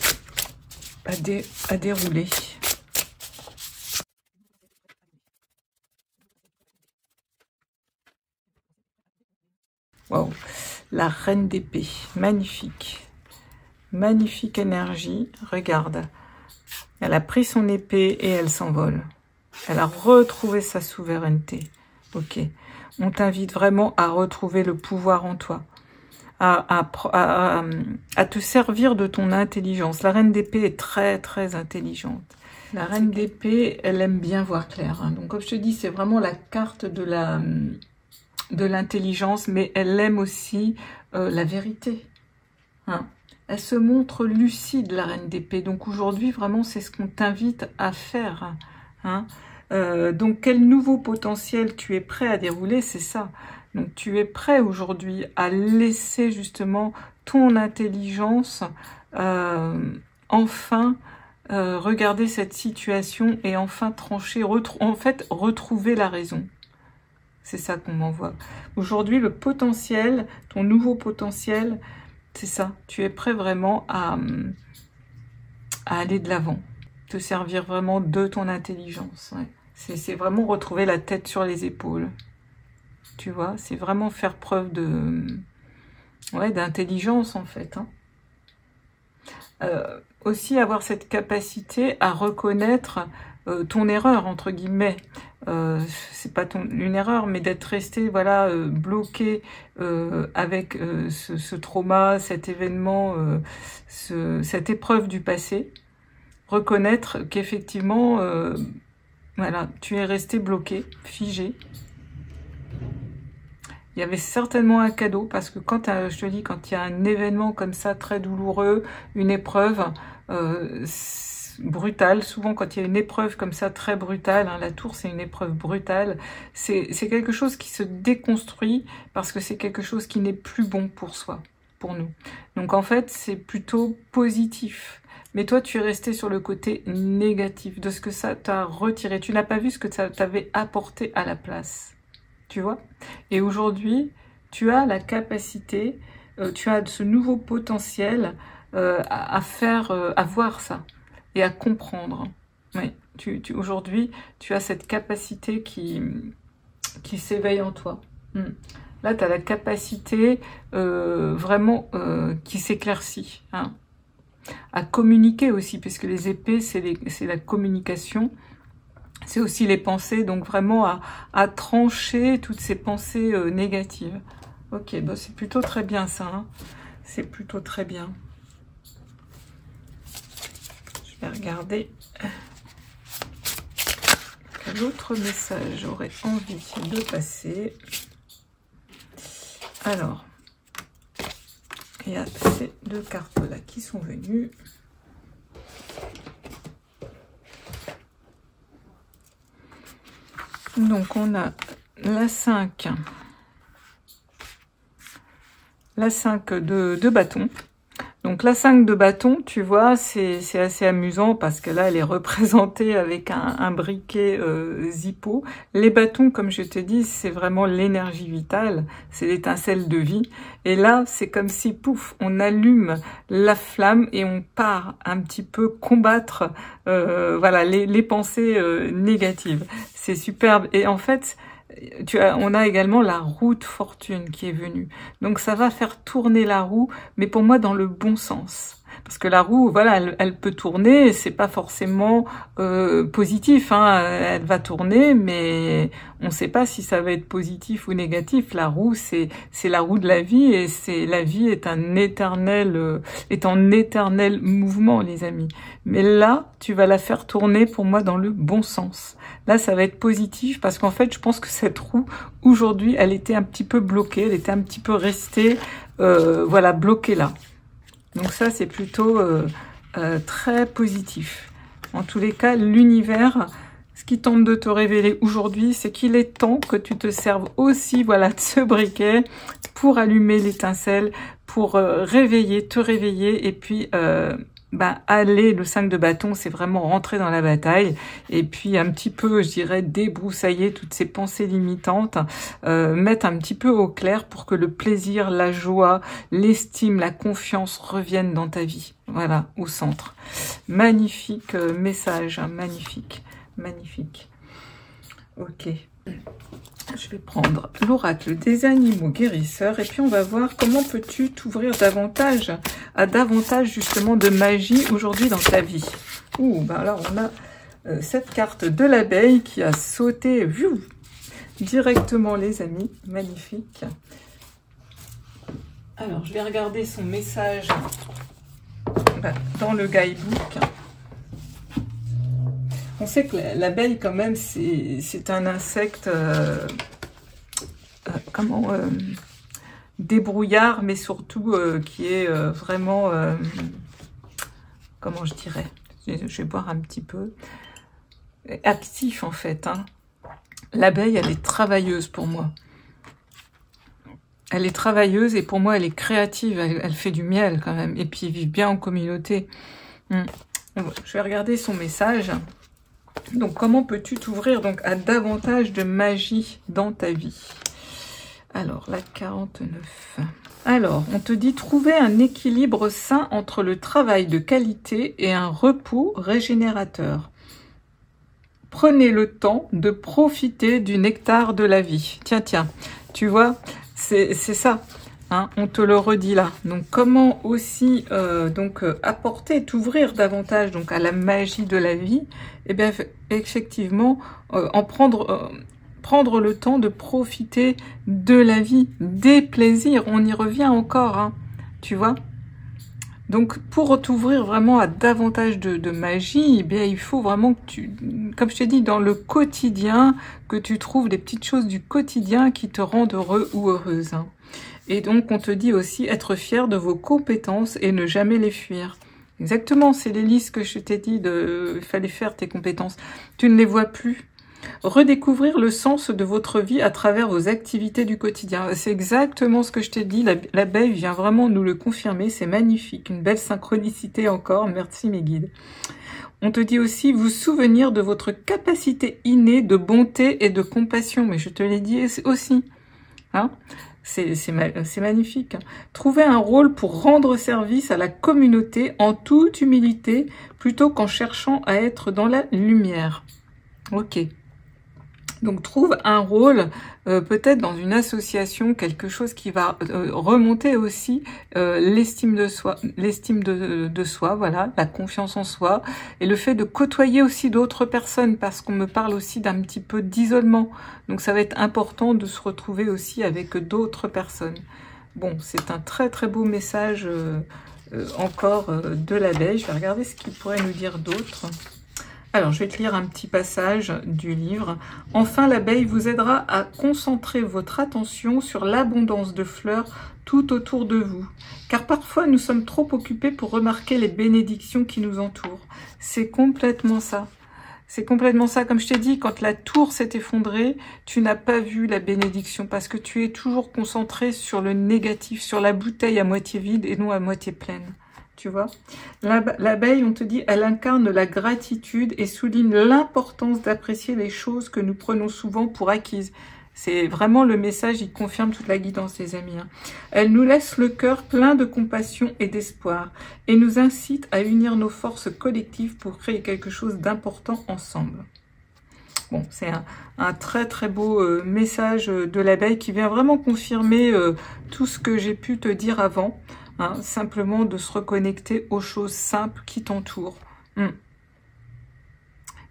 à dérouler? Waouh, la reine d'épée, magnifique. Magnifique énergie, regarde. Elle a pris son épée et elle s'envole. Elle a retrouvé sa souveraineté. Ok, on t'invite vraiment à retrouver le pouvoir en toi. À te servir de ton intelligence. La reine d'épée est très très intelligente. La reine d'épée, elle aime bien voir clair. Hein. Donc comme je te dis, c'est vraiment la carte de l'intelligence, mais elle aime aussi la vérité. Hein. Elle se montre lucide, la reine d'épée. Donc aujourd'hui, vraiment, c'est ce qu'on t'invite à faire. Hein. Donc quel nouveau potentiel tu es prêt à dérouler, c'est ça. Donc tu es prêt aujourd'hui à laisser justement ton intelligence enfin regarder cette situation et enfin trancher, en fait retrouver la raison. C'est ça qu'on m'envoie. Aujourd'hui, le potentiel, ton nouveau potentiel, c'est ça. Tu es prêt vraiment à aller de l'avant, te servir vraiment de ton intelligence. Ouais. C'est vraiment retrouver la tête sur les épaules. Tu vois, c'est vraiment faire preuve d'intelligence en fait. Hein. Aussi avoir cette capacité à reconnaître ton erreur, entre guillemets. C'est pas une erreur, mais d'être resté voilà, bloqué avec ce trauma, cet événement, cette épreuve du passé. Reconnaître qu'effectivement, voilà, tu es resté bloqué, figé. Il y avait certainement un cadeau, parce que quand, je te dis, quand il y a un événement comme ça, très douloureux, une épreuve brutale, souvent quand il y a une épreuve comme ça, très brutale, hein, la tour c'est une épreuve brutale, c'est quelque chose qui se déconstruit, parce que c'est quelque chose qui n'est plus bon pour soi, pour nous. Donc en fait, c'est plutôt positif. Mais toi, tu es resté sur le côté négatif, de ce que ça t'a retiré. Tu n'as pas vu ce que ça t'avait apporté à la place. Tu vois? Et aujourd'hui, tu as la capacité, tu as ce nouveau potentiel à voir ça et à comprendre. Oui, aujourd'hui, tu as cette capacité qui s'éveille en toi. Là, tu as la capacité vraiment qui s'éclaircit. Hein, à communiquer aussi, puisque les épées, c'est la communication. C'est aussi les pensées, donc vraiment à trancher toutes ces pensées négatives. Ok, bah c'est plutôt très bien ça. Hein. C'est plutôt très bien. Je vais regarder quel autre message j'aurais envie de passer. Alors, il y a ces deux cartes-là qui sont venues. Donc, on a la 5. La 5 de bâton. Donc, la 5 de bâton, tu vois, c'est assez amusant parce que là, elle est représentée avec un briquet Zippo. Les bâtons, comme je te dis, c'est vraiment l'énergie vitale, c'est l'étincelle de vie. Et là, c'est comme si, pouf, on allume la flamme et on part un petit peu combattre voilà, les pensées négatives. C'est superbe. Et en fait, on a également la roue de fortune qui est venue. Donc ça va faire tourner la roue, mais pour moi dans le bon sens. Parce que la roue, voilà, elle peut tourner, c'est pas forcément positif, hein. Elle va tourner, mais on ne sait pas si ça va être positif ou négatif. La roue, c'est la roue de la vie, et la vie est en éternel mouvement, les amis. Mais là, tu vas la faire tourner pour moi dans le bon sens. Là, ça va être positif parce qu'en fait, je pense que cette roue, aujourd'hui, elle était un petit peu bloquée, elle était un petit peu restée, voilà, bloquée là. Donc ça, c'est plutôt très positif. En tous les cas, l'univers, ce qui tente de te révéler aujourd'hui, c'est qu'il est temps que tu te serves aussi, voilà, de ce briquet pour allumer l'étincelle, pour te réveiller, et puis aller, le 5 de bâton, c'est vraiment rentrer dans la bataille, et puis un petit peu, je dirais, débroussailler toutes ces pensées limitantes, mettre un petit peu au clair pour que le plaisir, la joie, l'estime, la confiance reviennent dans ta vie. Voilà, au centre. Magnifique message, hein, magnifique, magnifique. Ok. Je vais prendre l'oracle des animaux guérisseurs et puis on va voir comment peux-tu t'ouvrir davantage à davantage justement de magie aujourd'hui dans ta vie. Ouh, ben alors on a cette carte de l'abeille qui a sauté directement les amis, magnifique. Alors je vais regarder son message dans le guidebook. On sait que l'abeille, quand même, c'est un insecte débrouillard, mais surtout qui est vraiment, comment je dirais, je vais boire un petit peu, actif en fait. Hein. L'abeille, elle est travailleuse pour moi. Elle est travailleuse et pour moi, elle est créative, elle fait du miel quand même. Et puis, ils vivent bien en communauté. Je vais regarder son message. Donc, comment peux-tu t'ouvrir donc à davantage de magie dans ta vie? Alors, la 49. Alors, on te dit trouver un équilibre sain entre le travail de qualité et un repos régénérateur. Prenez le temps de profiter du nectar de la vie. Tiens, tiens, tu vois, c'est ça. Hein, on te le redit là. Donc, comment aussi apporter, t'ouvrir davantage donc à la magie de la vie? Eh bien, effectivement, prendre le temps de profiter de la vie, des plaisirs. On y revient encore, hein, tu vois. Donc, pour t'ouvrir vraiment à davantage de magie, eh bien, il faut vraiment que tu, comme je t'ai dit, dans le quotidien, que tu trouves des petites choses du quotidien qui te rendent heureux ou heureuse. Hein. Et donc, on te dit aussi être fier de vos compétences et ne jamais les fuir. Exactement, c'est les listes que je t'ai dit, il fallait faire tes compétences. Tu ne les vois plus. Redécouvrir le sens de votre vie à travers vos activités du quotidien. C'est exactement ce que je t'ai dit. L'abeille vient vraiment nous le confirmer. C'est magnifique. Une belle synchronicité encore. Merci mes guides. On te dit aussi vous souvenir de votre capacité innée de bonté et de compassion. Mais je te l'ai dit aussi. Hein? C'est magnifique. Trouver un rôle pour rendre service à la communauté en toute humilité plutôt qu'en cherchant à être dans la lumière. Ok. Donc, trouve un rôle, peut-être dans une association, quelque chose qui va remonter aussi l'estime de soi, voilà, la confiance en soi, et le fait de côtoyer aussi d'autres personnes, parce qu'on me parle aussi d'un petit peu d'isolement. Donc, ça va être important de se retrouver aussi avec d'autres personnes. Bon, c'est un très très beau message encore de l'abeille. Je vais regarder ce qu'il pourrait nous dire d'autre. Alors, je vais te lire un petit passage du livre. Enfin, l'abeille vous aidera à concentrer votre attention sur l'abondance de fleurs tout autour de vous. Car parfois, nous sommes trop occupés pour remarquer les bénédictions qui nous entourent. C'est complètement ça. C'est complètement ça. Comme je t'ai dit, quand la tour s'est effondrée, tu n'as pas vu la bénédiction parce que tu es toujours concentré sur le négatif, sur la bouteille à moitié vide et non à moitié pleine. Tu vois, l'abeille, on te dit, elle incarne la gratitude et souligne l'importance d'apprécier les choses que nous prenons souvent pour acquises. C'est vraiment le message, il confirme toute la guidance, les amis. Hein. Elle nous laisse le cœur plein de compassion et d'espoir et nous incite à unir nos forces collectives pour créer quelque chose d'important ensemble. Bon, c'est un très très beau message de l'abeille qui vient vraiment confirmer tout ce que j'ai pu te dire avant. Hein, simplement de se reconnecter aux choses simples qui t'entourent.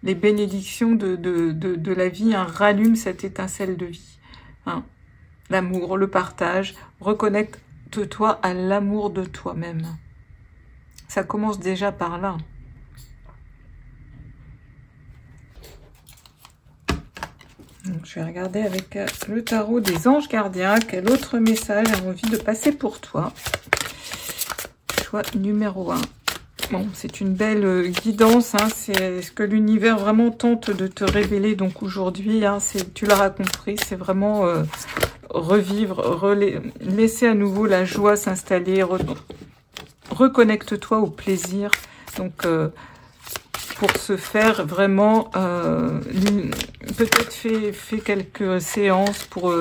Les bénédictions de la vie, hein, rallument cette étincelle de vie. Hein. L'amour, le partage, reconnecte-toi à l'amour de toi-même. Ça commence déjà par là. Donc, je vais regarder avec le tarot des anges gardiens quel autre message a envie de passer pour toi. Numéro 1. Bon, c'est une belle guidance, hein, c'est ce que l'univers vraiment tente de te révéler. Donc aujourd'hui, hein, tu l'auras compris, c'est vraiment revivre, laisser à nouveau la joie s'installer, reconnecte-toi au plaisir. Donc pour ce faire, vraiment, peut-être fais quelques séances pour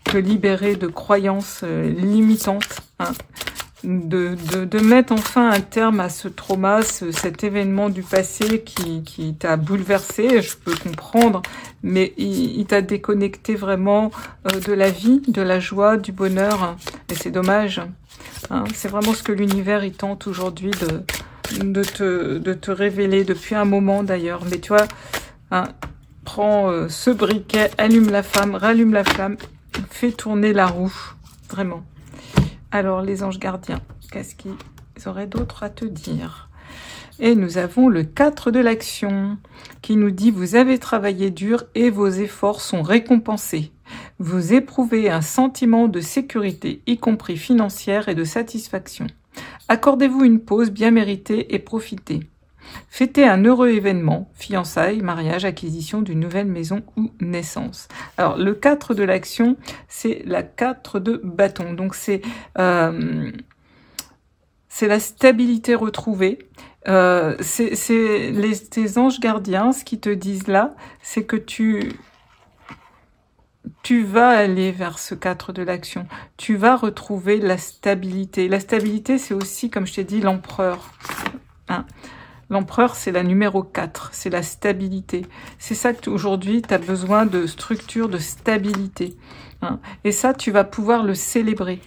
te libérer de croyances limitantes, hein. De mettre enfin un terme à ce trauma, cet événement du passé qui t'a bouleversé, je peux comprendre, mais il t'a déconnecté vraiment de la vie, de la joie, du bonheur, hein, et c'est dommage. Hein, c'est vraiment ce que l'univers il tente aujourd'hui de te révéler depuis un moment d'ailleurs. Mais tu vois, hein, prends ce briquet, allume la flamme, rallume la flamme, fais tourner la roue, vraiment. Alors, les anges gardiens, qu'est-ce qu'ils auraient d'autre à te dire? Et nous avons le 4 de l'action qui nous dit « Vous avez travaillé dur et vos efforts sont récompensés. Vous éprouvez un sentiment de sécurité, y compris financière et de satisfaction. Accordez-vous une pause bien méritée et profitez. Fêtez un heureux événement, fiançailles, mariage, acquisition d'une nouvelle maison ou naissance. » Alors, le 4 de l'action, c'est la 4 de bâton. Donc, c'est la stabilité retrouvée. Tes anges gardiens, ce qu'ils te disent là, c'est que tu vas aller vers ce 4 de l'action. Tu vas retrouver la stabilité. La stabilité, c'est aussi, comme je t'ai dit, l'empereur. Hein. L'empereur, c'est la numéro 4, c'est la stabilité. C'est ça qu'aujourd'hui, tu as besoin de structure, de stabilité. Hein. Et ça, tu vas pouvoir le célébrer.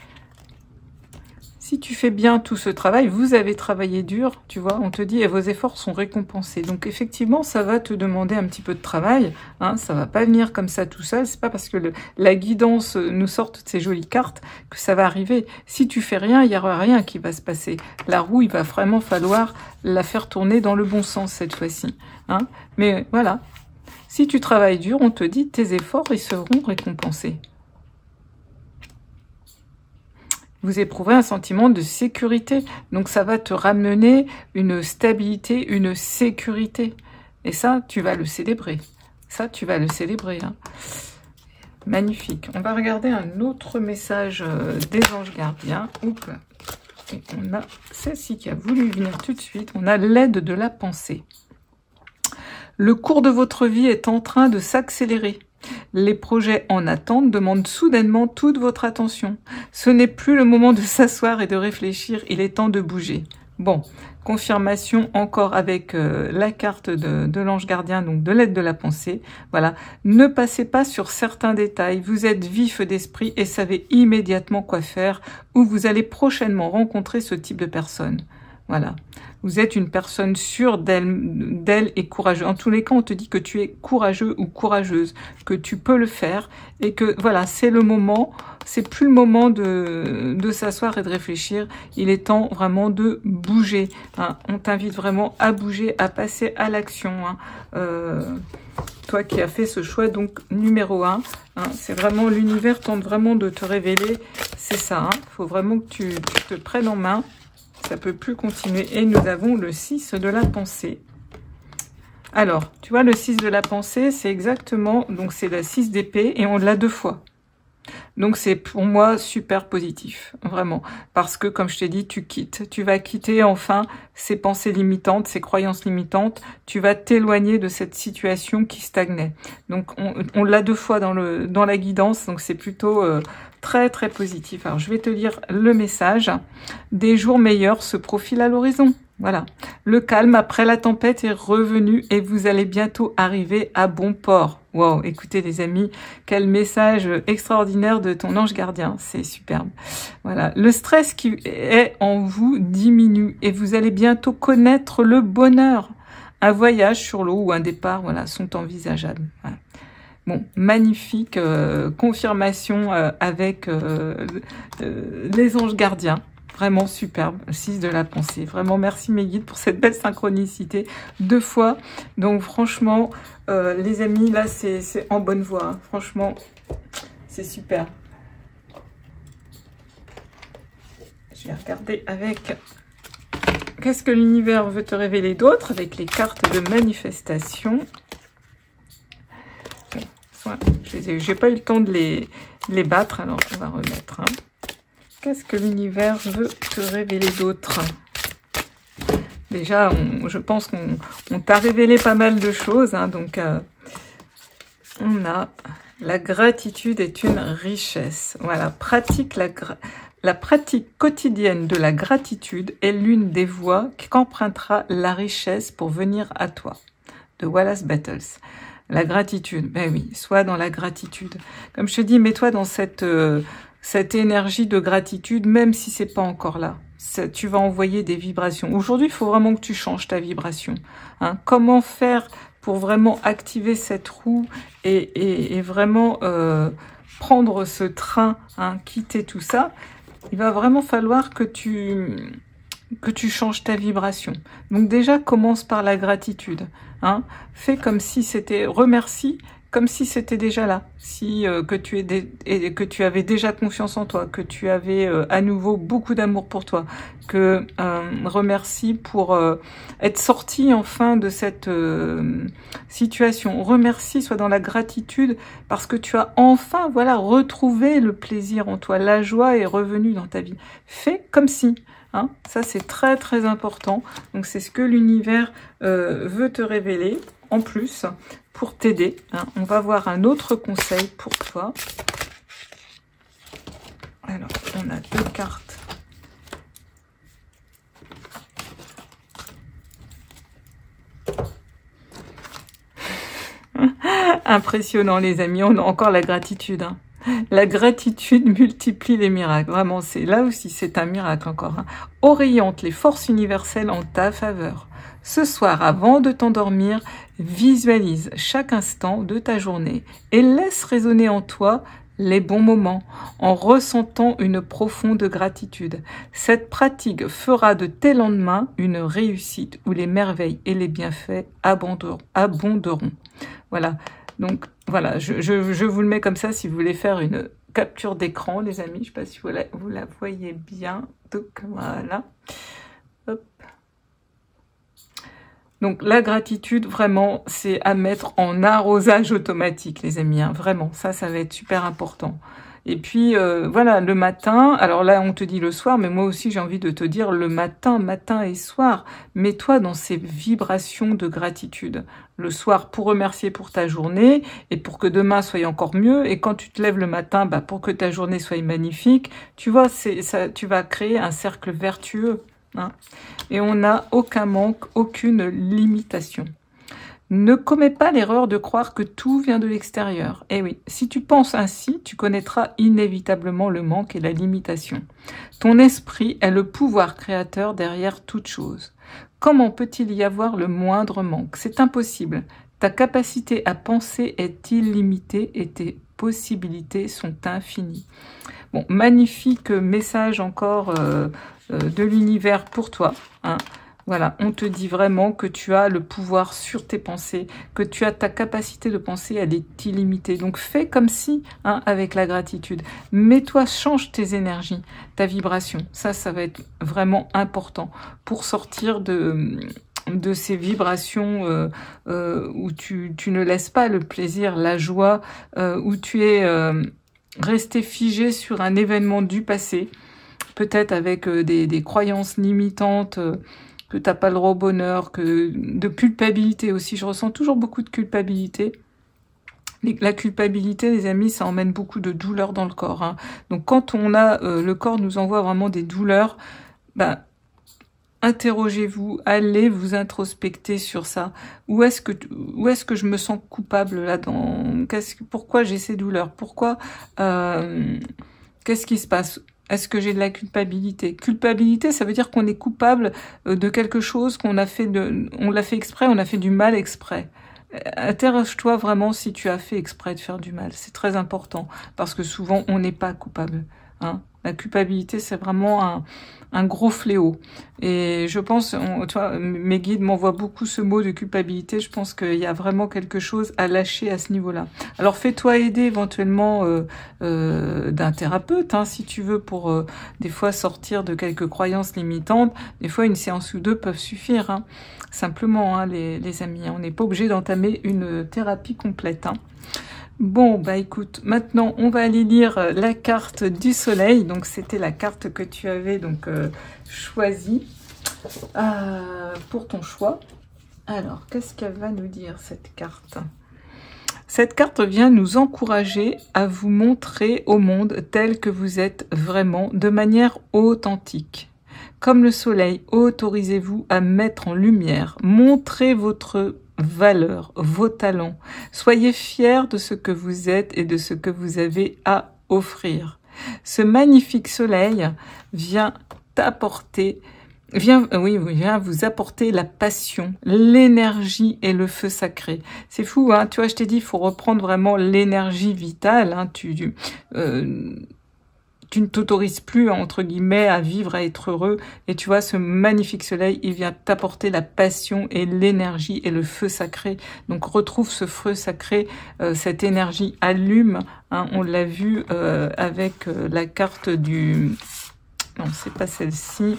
Si tu fais bien tout ce travail, vous avez travaillé dur, tu vois, on te dit, et vos efforts sont récompensés. Donc effectivement, ça va te demander un petit peu de travail, hein, ça va pas venir comme ça tout seul, c'est pas parce que la guidance nous sort toutes ces jolies cartes que ça va arriver. Si tu fais rien, il y aura rien qui va se passer. La roue, il va vraiment falloir la faire tourner dans le bon sens cette fois-ci. Hein. Mais voilà, si tu travailles dur, on te dit, tes efforts, ils seront récompensés. Vous éprouverez un sentiment de sécurité. Donc, ça va te ramener une stabilité, une sécurité. Et ça, tu vas le célébrer. Ça, tu vas le célébrer. Hein. Magnifique. On va regarder un autre message des anges gardiens. Oups. Et on a celle-ci qui a voulu venir tout de suite. On a l'aide de la pensée. Le cours de votre vie est en train de s'accélérer. Les projets en attente demandent soudainement toute votre attention. Ce n'est plus le moment de s'asseoir et de réfléchir, il est temps de bouger. Bon, confirmation encore avec la carte de l'ange gardien, donc de l'aide de la pensée. Voilà, ne passez pas sur certains détails, vous êtes vif d'esprit et savez immédiatement quoi faire, ou vous allez prochainement rencontrer ce type de personne. Voilà, vous êtes une personne sûre d'elle et courageuse. En tous les cas, on te dit que tu es courageux ou courageuse, que tu peux le faire et que voilà, c'est le moment, c'est plus le moment de s'asseoir et de réfléchir. Il est temps vraiment de bouger. Hein. On t'invite vraiment à bouger, à passer à l'action. Hein. Toi qui as fait ce choix, donc numéro 1, hein, c'est vraiment l'univers tente vraiment de te révéler. C'est ça, hein. Faut vraiment que tu te prennes en main. Ça peut plus continuer. Et nous avons le 6 de la pensée. Alors, tu vois, le 6 de la pensée, c'est exactement, donc c'est la 6 d'épée et on l'a 2 fois. Donc c'est pour moi super positif, vraiment. Parce que, comme je t'ai dit, tu vas quitter enfin ces pensées limitantes, ces croyances limitantes. Tu vas t'éloigner de cette situation qui stagnait. Donc on l'a 2 fois dans la guidance, donc c'est plutôt très très positif. Alors je vais te lire le message. Des jours meilleurs se profilent à l'horizon. Voilà. Le calme après la tempête est revenu et vous allez bientôt arriver à bon port. Wow, écoutez les amis, quel message extraordinaire de ton ange gardien, c'est superbe. Voilà, le stress qui est en vous diminue et vous allez bientôt connaître le bonheur. Un voyage sur l'eau ou un départ, voilà, sont envisageables. Voilà. Bon, magnifique confirmation avec les anges gardiens. Vraiment superbe, 6 de la pensée. Vraiment, merci mes guides pour cette belle synchronicité 2 fois. Donc franchement, les amis, là, c'est en bonne voie. Hein. Franchement, c'est super. Je vais regarder avec qu'est-ce que l'univers veut te révéler d'autre avec les cartes de manifestation? J'ai pas eu le temps de les battre, alors on va remettre. Hein. Qu'est-ce que l'univers veut te révéler d'autre? Déjà, je pense qu'on t'a révélé pas mal de choses. Hein, donc, on a la gratitude est une richesse. Voilà, la pratique quotidienne de la gratitude est l'une des voies qu'empruntera la richesse pour venir à toi. De Wallace Battles. La gratitude, ben oui, sois dans la gratitude. Comme je te dis, mets-toi dans cette énergie de gratitude, même si c'est pas encore là. Tu vas envoyer des vibrations. Aujourd'hui, il faut vraiment que tu changes ta vibration. Hein. Comment faire pour vraiment activer cette roue et vraiment prendre ce train, hein, quitter tout ça? Il va vraiment falloir que tu changes ta vibration. Donc déjà, commence par la gratitude. Hein. Fais comme si c'était... Remercie comme si c'était déjà là. Que tu avais déjà confiance en toi, que tu avais à nouveau beaucoup d'amour pour toi. Remercie pour être sorti enfin de cette situation. Remercie, sois dans la gratitude parce que tu as enfin, voilà, retrouvé le plaisir en toi. La joie est revenue dans ta vie. Fais comme si... Hein, ça, c'est très, très important. Donc, c'est ce que l'univers veut te révéler en plus pour t'aider. Hein. On va voir un autre conseil pour toi. Alors, on a 2 cartes. Impressionnant, les amis. On a encore la gratitude. Hein. La gratitude multiplie les miracles. Vraiment, c'est là aussi, c'est un miracle encore. Hein. Oriente les forces universelles en ta faveur. Ce soir, avant de t'endormir, visualise chaque instant de ta journée et laisse résonner en toi les bons moments en ressentant une profonde gratitude. Cette pratique fera de tes lendemains une réussite où les merveilles et les bienfaits abonderont. Voilà. Donc, voilà, je vous le mets comme ça si vous voulez faire une capture d'écran, les amis. Je ne sais pas si vous la voyez bien. Donc, voilà. Hop. Donc, la gratitude, vraiment, c'est à mettre en arrosage automatique, les amis. Hein. Vraiment, ça va être super important. Et puis, voilà, le matin, alors là, on te dit le soir, mais moi aussi, j'ai envie de te dire le matin et soir. Mets-toi dans ces vibrations de gratitude. Le soir, pour remercier pour ta journée et pour que demain soit encore mieux. Et quand tu te lèves le matin, bah, pour que ta journée soit magnifique. Tu vois, tu vas créer un cercle vertueux. Hein. Et on n'a aucun manque, aucune limitation. Ne commets pas l'erreur de croire que tout vient de l'extérieur. Eh oui, si tu penses ainsi, tu connaîtras inévitablement le manque et la limitation. Ton esprit est le pouvoir créateur derrière toute chose. Comment peut-il y avoir le moindre manque? C'est impossible. Ta capacité à penser est illimitée et tes possibilités sont infinies. Bon, magnifique message encore de l'univers pour toi, hein. Voilà, on te dit vraiment que tu as le pouvoir sur tes pensées, que tu as ta capacité de penser, elle est illimitée. Donc fais comme si, hein, avec la gratitude. Mets-toi, change tes énergies, ta vibration. Ça va être vraiment important pour sortir de ces vibrations où tu ne laisses pas le plaisir, la joie, où tu es resté figé sur un événement du passé, peut-être avec des croyances limitantes, que tu n'as pas le droit au bonheur, de culpabilité aussi. Je ressens toujours beaucoup de culpabilité. La culpabilité, les amis, ça emmène beaucoup de douleur dans le corps. Hein. Donc quand on a, le corps nous envoie vraiment des douleurs, ben, interrogez-vous, allez vous introspecter sur ça. Où est-ce que je me sens coupable là-dedans? Pourquoi j'ai ces douleurs? Pourquoi qu'est-ce qui se passe? Est-ce que j'ai de la culpabilité? Culpabilité, ça veut dire qu'on est coupable de quelque chose qu'on a fait on l'a fait exprès, on a fait du mal exprès. Interroge-toi vraiment si tu as fait exprès de faire du mal. C'est très important parce que souvent on n'est pas coupable. Hein. La culpabilité, c'est vraiment un gros fléau. Et je pense, tu vois, mes guides m'envoient beaucoup ce mot de culpabilité. Je pense qu'il y a vraiment quelque chose à lâcher à ce niveau-là. Alors, fais-toi aider éventuellement d'un thérapeute, hein, si tu veux, pour des fois sortir de quelques croyances limitantes. Des fois, une séance ou deux peuvent suffire, hein. Simplement, hein, les amis. On n'est pas obligé d'entamer une thérapie complète, hein. Bon, bah écoute, maintenant on va aller lire la carte du soleil. Donc c'était la carte que tu avais donc choisie pour ton choix. Alors, qu'est-ce qu'elle va nous dire cette carte? Cette carte vient nous encourager à vous montrer au monde tel que vous êtes vraiment, de manière authentique. Comme le soleil, autorisez-vous à mettre en lumière, montrez votre valeur, vos talents. Soyez fiers de ce que vous êtes et de ce que vous avez à offrir. Ce magnifique soleil vient vous apporter la passion, l'énergie et le feu sacré. C'est fou, hein, tu vois, je t'ai dit, il faut reprendre vraiment l'énergie vitale, hein, tu ne t'autorises plus, entre guillemets, à vivre, à être heureux. Et tu vois, ce magnifique soleil, il vient t'apporter la passion et l'énergie et le feu sacré. Donc, retrouve ce feu sacré, cette énergie allume. Hein, on l'a vu avec la carte du... Non, c'est pas celle-ci.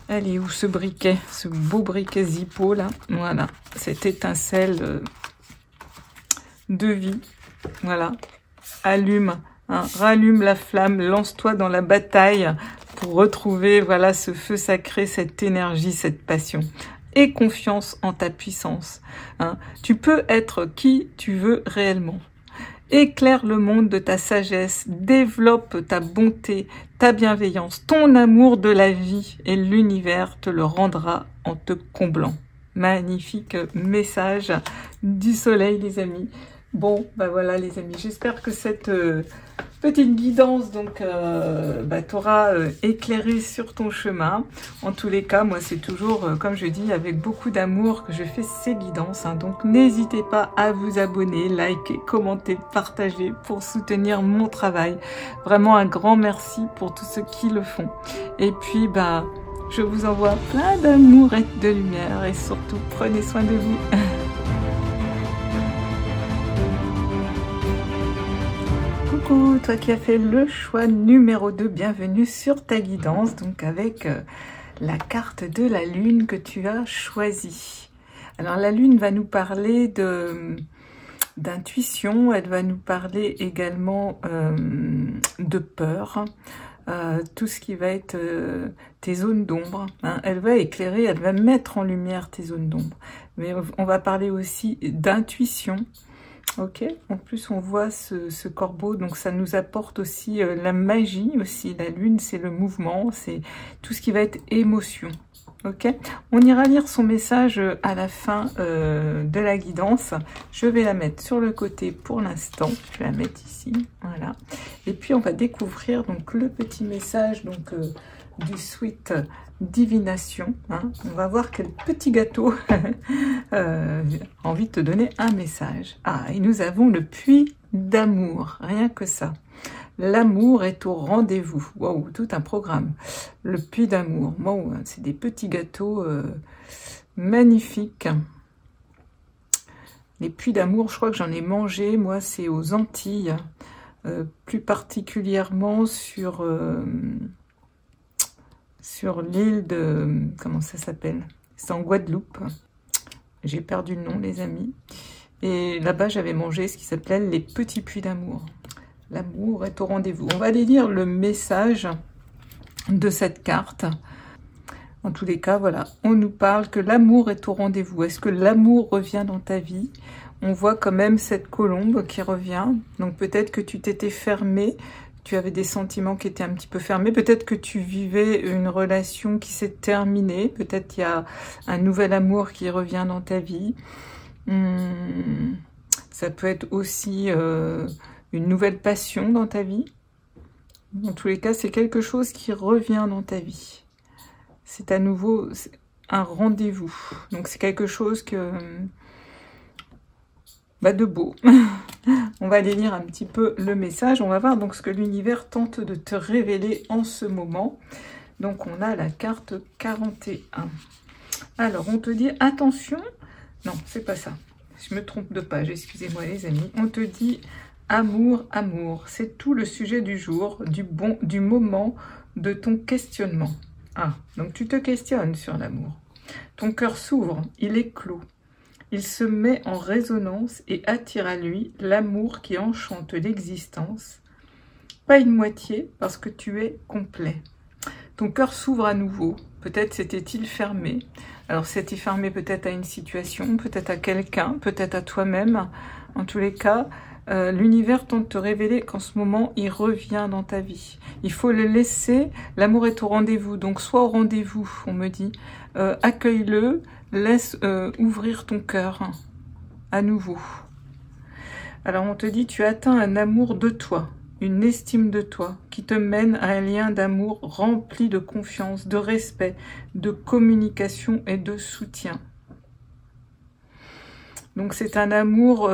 Elle est où ce briquet? Ce beau briquet Zippo, là. Voilà, cette étincelle de vie. Voilà, allume. Hein, rallume la flamme, lance-toi dans la bataille pour retrouver voilà ce feu sacré, cette énergie, cette passion. Et confiance en ta puissance. Hein. Tu peux être qui tu veux réellement. Éclaire le monde de ta sagesse, développe ta bonté, ta bienveillance, ton amour de la vie et l'univers te le rendra en te comblant. Magnifique message du soleil, les amis. Bon, bah voilà les amis, j'espère que cette petite guidance donc t'aura éclairé sur ton chemin. En tous les cas, moi c'est toujours, comme je dis, avec beaucoup d'amour que je fais ces guidances. Hein. Donc n'hésitez pas à vous abonner, liker, commenter, partager pour soutenir mon travail. Vraiment un grand merci pour tous ceux qui le font. Et puis, je vous envoie plein d'amour et de lumière et surtout, prenez soin de vous. Coucou, toi qui as fait le choix numéro 2, bienvenue sur ta guidance, donc avec la carte de la lune que tu as choisie. Alors la lune va nous parler d'intuition, elle va nous parler également de peur, tout ce qui va être tes zones d'ombre. Hein. Elle va éclairer, elle va mettre en lumière tes zones d'ombre. Mais on va parler aussi d'intuition. Ok, en plus on voit ce corbeau, donc ça nous apporte aussi la magie aussi. La lune, c'est le mouvement, c'est tout ce qui va être émotion. Ok, on ira lire son message à la fin de la guidance. Je vais la mettre sur le côté pour l'instant. Je vais la mettre ici, voilà. Et puis on va découvrir donc le petit message donc du Sweet Divination. Hein. On va voir quel petit gâteau a envie de te donner un message. Ah, et nous avons le puits d'amour, rien que ça. L'amour est au rendez-vous. Waouh, tout un programme. Le puits d'amour. Wow, c'est des petits gâteaux magnifiques. Les puits d'amour, je crois que j'en ai mangé. Moi, c'est aux Antilles. Plus particulièrement sur l'île de... Comment ça s'appelle? C'est en Guadeloupe. J'ai perdu le nom, les amis. Et là-bas, j'avais mangé ce qui s'appelait les petits puits d'amour. L'amour est au rendez-vous. On va aller lire le message de cette carte. En tous les cas, voilà, on nous parle que l'amour est au rendez-vous. Est-ce que l'amour revient dans ta vie? On voit quand même cette colombe qui revient. Donc peut-être que tu t'étais fermé, tu avais des sentiments qui étaient un petit peu fermés. Peut-être que tu vivais une relation qui s'est terminée. Peut-être qu'il y a un nouvel amour qui revient dans ta vie. Ça peut être aussi... une nouvelle passion dans ta vie. En tous les cas, c'est quelque chose qui revient dans ta vie. C'est à nouveau un rendez-vous. Donc c'est quelque chose que de beau. On va aller lire un petit peu le message. On va voir donc ce que l'univers tente de te révéler en ce moment. Donc on a la carte 41. Alors on te dit attention. Non, c'est pas ça. Je me trompe de page, excusez-moi les amis. On te dit amour, amour. C'est tout le sujet du jour, du moment, de ton questionnement. Ah, donc tu te questionnes sur l'amour. Ton cœur s'ouvre, il est clos. Il se met en résonance et attire à lui l'amour qui enchante l'existence. Pas une moitié, parce que tu es complet. Ton cœur s'ouvre à nouveau. Peut-être s'était-il fermé. Alors c'était fermé peut-être à une situation, peut-être à quelqu'un, peut-être à toi-même. En tous les cas, l'univers tente de te révéler qu'en ce moment, il revient dans ta vie. Il faut le laisser. L'amour est au rendez-vous. Donc sois au rendez-vous, on me dit. Accueille-le. Laisse ouvrir ton cœur à nouveau. Alors on te dit, tu atteins un amour de toi, une estime de toi, qui te mène à un lien d'amour rempli de confiance, de respect, de communication et de soutien. Donc c'est un amour,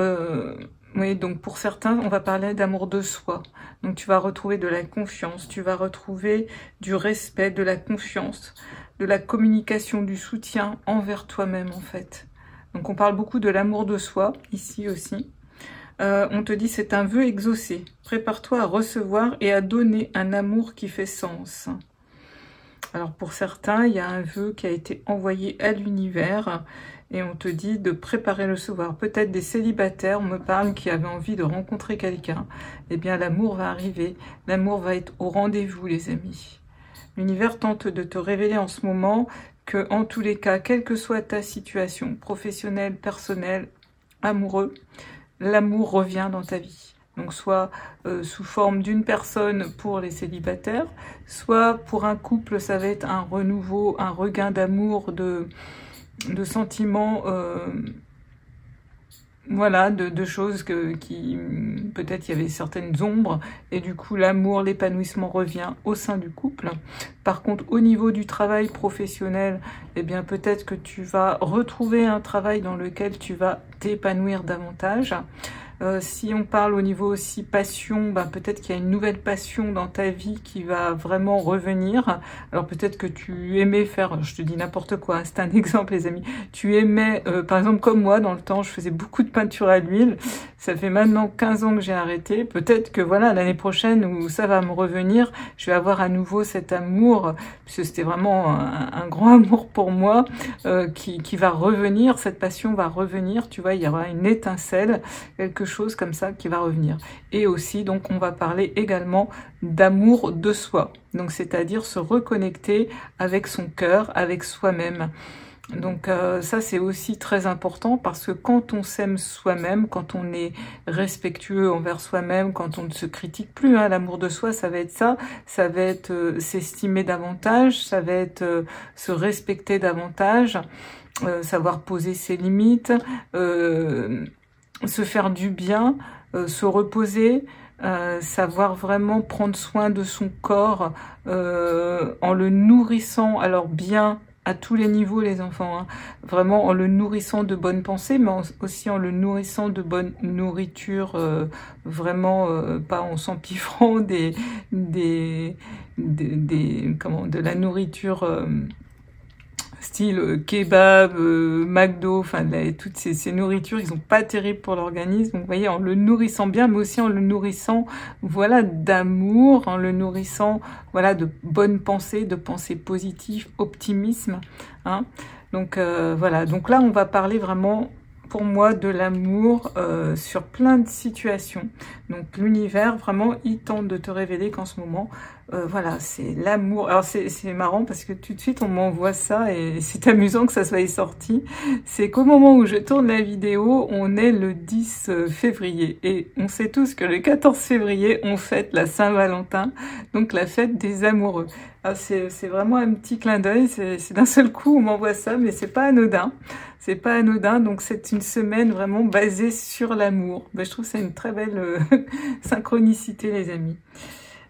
oui, donc pour certains, on va parler d'amour de soi. Donc tu vas retrouver de la confiance, tu vas retrouver du respect, de la confiance, de la communication, du soutien envers toi-même en fait. Donc on parle beaucoup de l'amour de soi, ici aussi. On te dit c'est un vœu exaucé. Prépare-toi à recevoir et à donner un amour qui fait sens. Alors pour certains, il y a un vœu qui a été envoyé à l'univers et on te dit de préparer le recevoir. Peut-être des célibataires, on me parle, qui avaient envie de rencontrer quelqu'un. Eh bien l'amour va arriver, l'amour va être au rendez-vous les amis. L'univers tente de te révéler en ce moment que, en tous les cas, quelle que soit ta situation, professionnelle, personnelle, amoureux, l'amour revient dans ta vie. Donc soit sous forme d'une personne pour les célibataires, soit pour un couple, ça va être un renouveau, un regain d'amour, de sentiments, voilà, de choses qui peut-être il y avait certaines ombres et du coup l'amour, l'épanouissement revient au sein du couple. Par contre au niveau du travail professionnel, eh bien peut-être que tu vas retrouver un travail dans lequel tu vas t'épanouir davantage. Si on parle au niveau aussi passion, bah peut-être qu'il y a une nouvelle passion dans ta vie qui va vraiment revenir. Alors peut-être que tu aimais faire, je te dis n'importe quoi, c'est un exemple les amis, tu aimais, par exemple comme moi dans le temps, je faisais beaucoup de peinture à l'huile, ça fait maintenant 15 ans que j'ai arrêté, peut-être que voilà l'année prochaine où ça va me revenir, je vais avoir à nouveau cet amour, puisque c'était vraiment un grand amour pour moi, qui va revenir, cette passion va revenir, tu vois, il y aura une étincelle, quelque chose comme ça qui va revenir. Et aussi, donc, on va parler également d'amour de soi. Donc, c'est-à-dire se reconnecter avec son cœur, avec soi-même. Donc, ça, c'est aussi très important parce que quand on s'aime soi-même, quand on est respectueux envers soi-même, quand on ne se critique plus, hein, l'amour de soi, ça va être s'estimer davantage, ça va être se respecter davantage, savoir poser ses limites, se faire du bien, se reposer, savoir vraiment prendre soin de son corps en le nourrissant, alors bien à tous les niveaux les enfants, hein, vraiment en le nourrissant de bonnes pensées, mais aussi en le nourrissant de bonne nourriture, vraiment pas en s'empiffrant de la nourriture style kebab, McDo, enfin toutes ces nourritures, ils sont pas terribles pour l'organisme. Donc vous voyez, en le nourrissant bien, mais aussi en le nourrissant, voilà, d'amour, en le nourrissant, voilà, de bonnes pensées, de pensées positives, optimisme, hein. Donc voilà, donc là on va parler vraiment pour moi de l'amour sur plein de situations. Donc l'univers vraiment il tente de te révéler qu'en ce moment voilà, c'est l'amour. Alors c'est marrant parce que tout de suite on m'envoie ça et c'est amusant que ça soit sorti. C'est qu'au moment où je tourne la vidéo, on est le 10 février et on sait tous que le 14 février on fête la Saint-Valentin, donc la fête des amoureux. C'est vraiment un petit clin d'œil, c'est d'un seul coup on m'envoie ça, mais c'est pas anodin. C'est pas anodin, donc c'est une semaine vraiment basée sur l'amour. Ben, je trouve que c'est une très belle synchronicité les amis.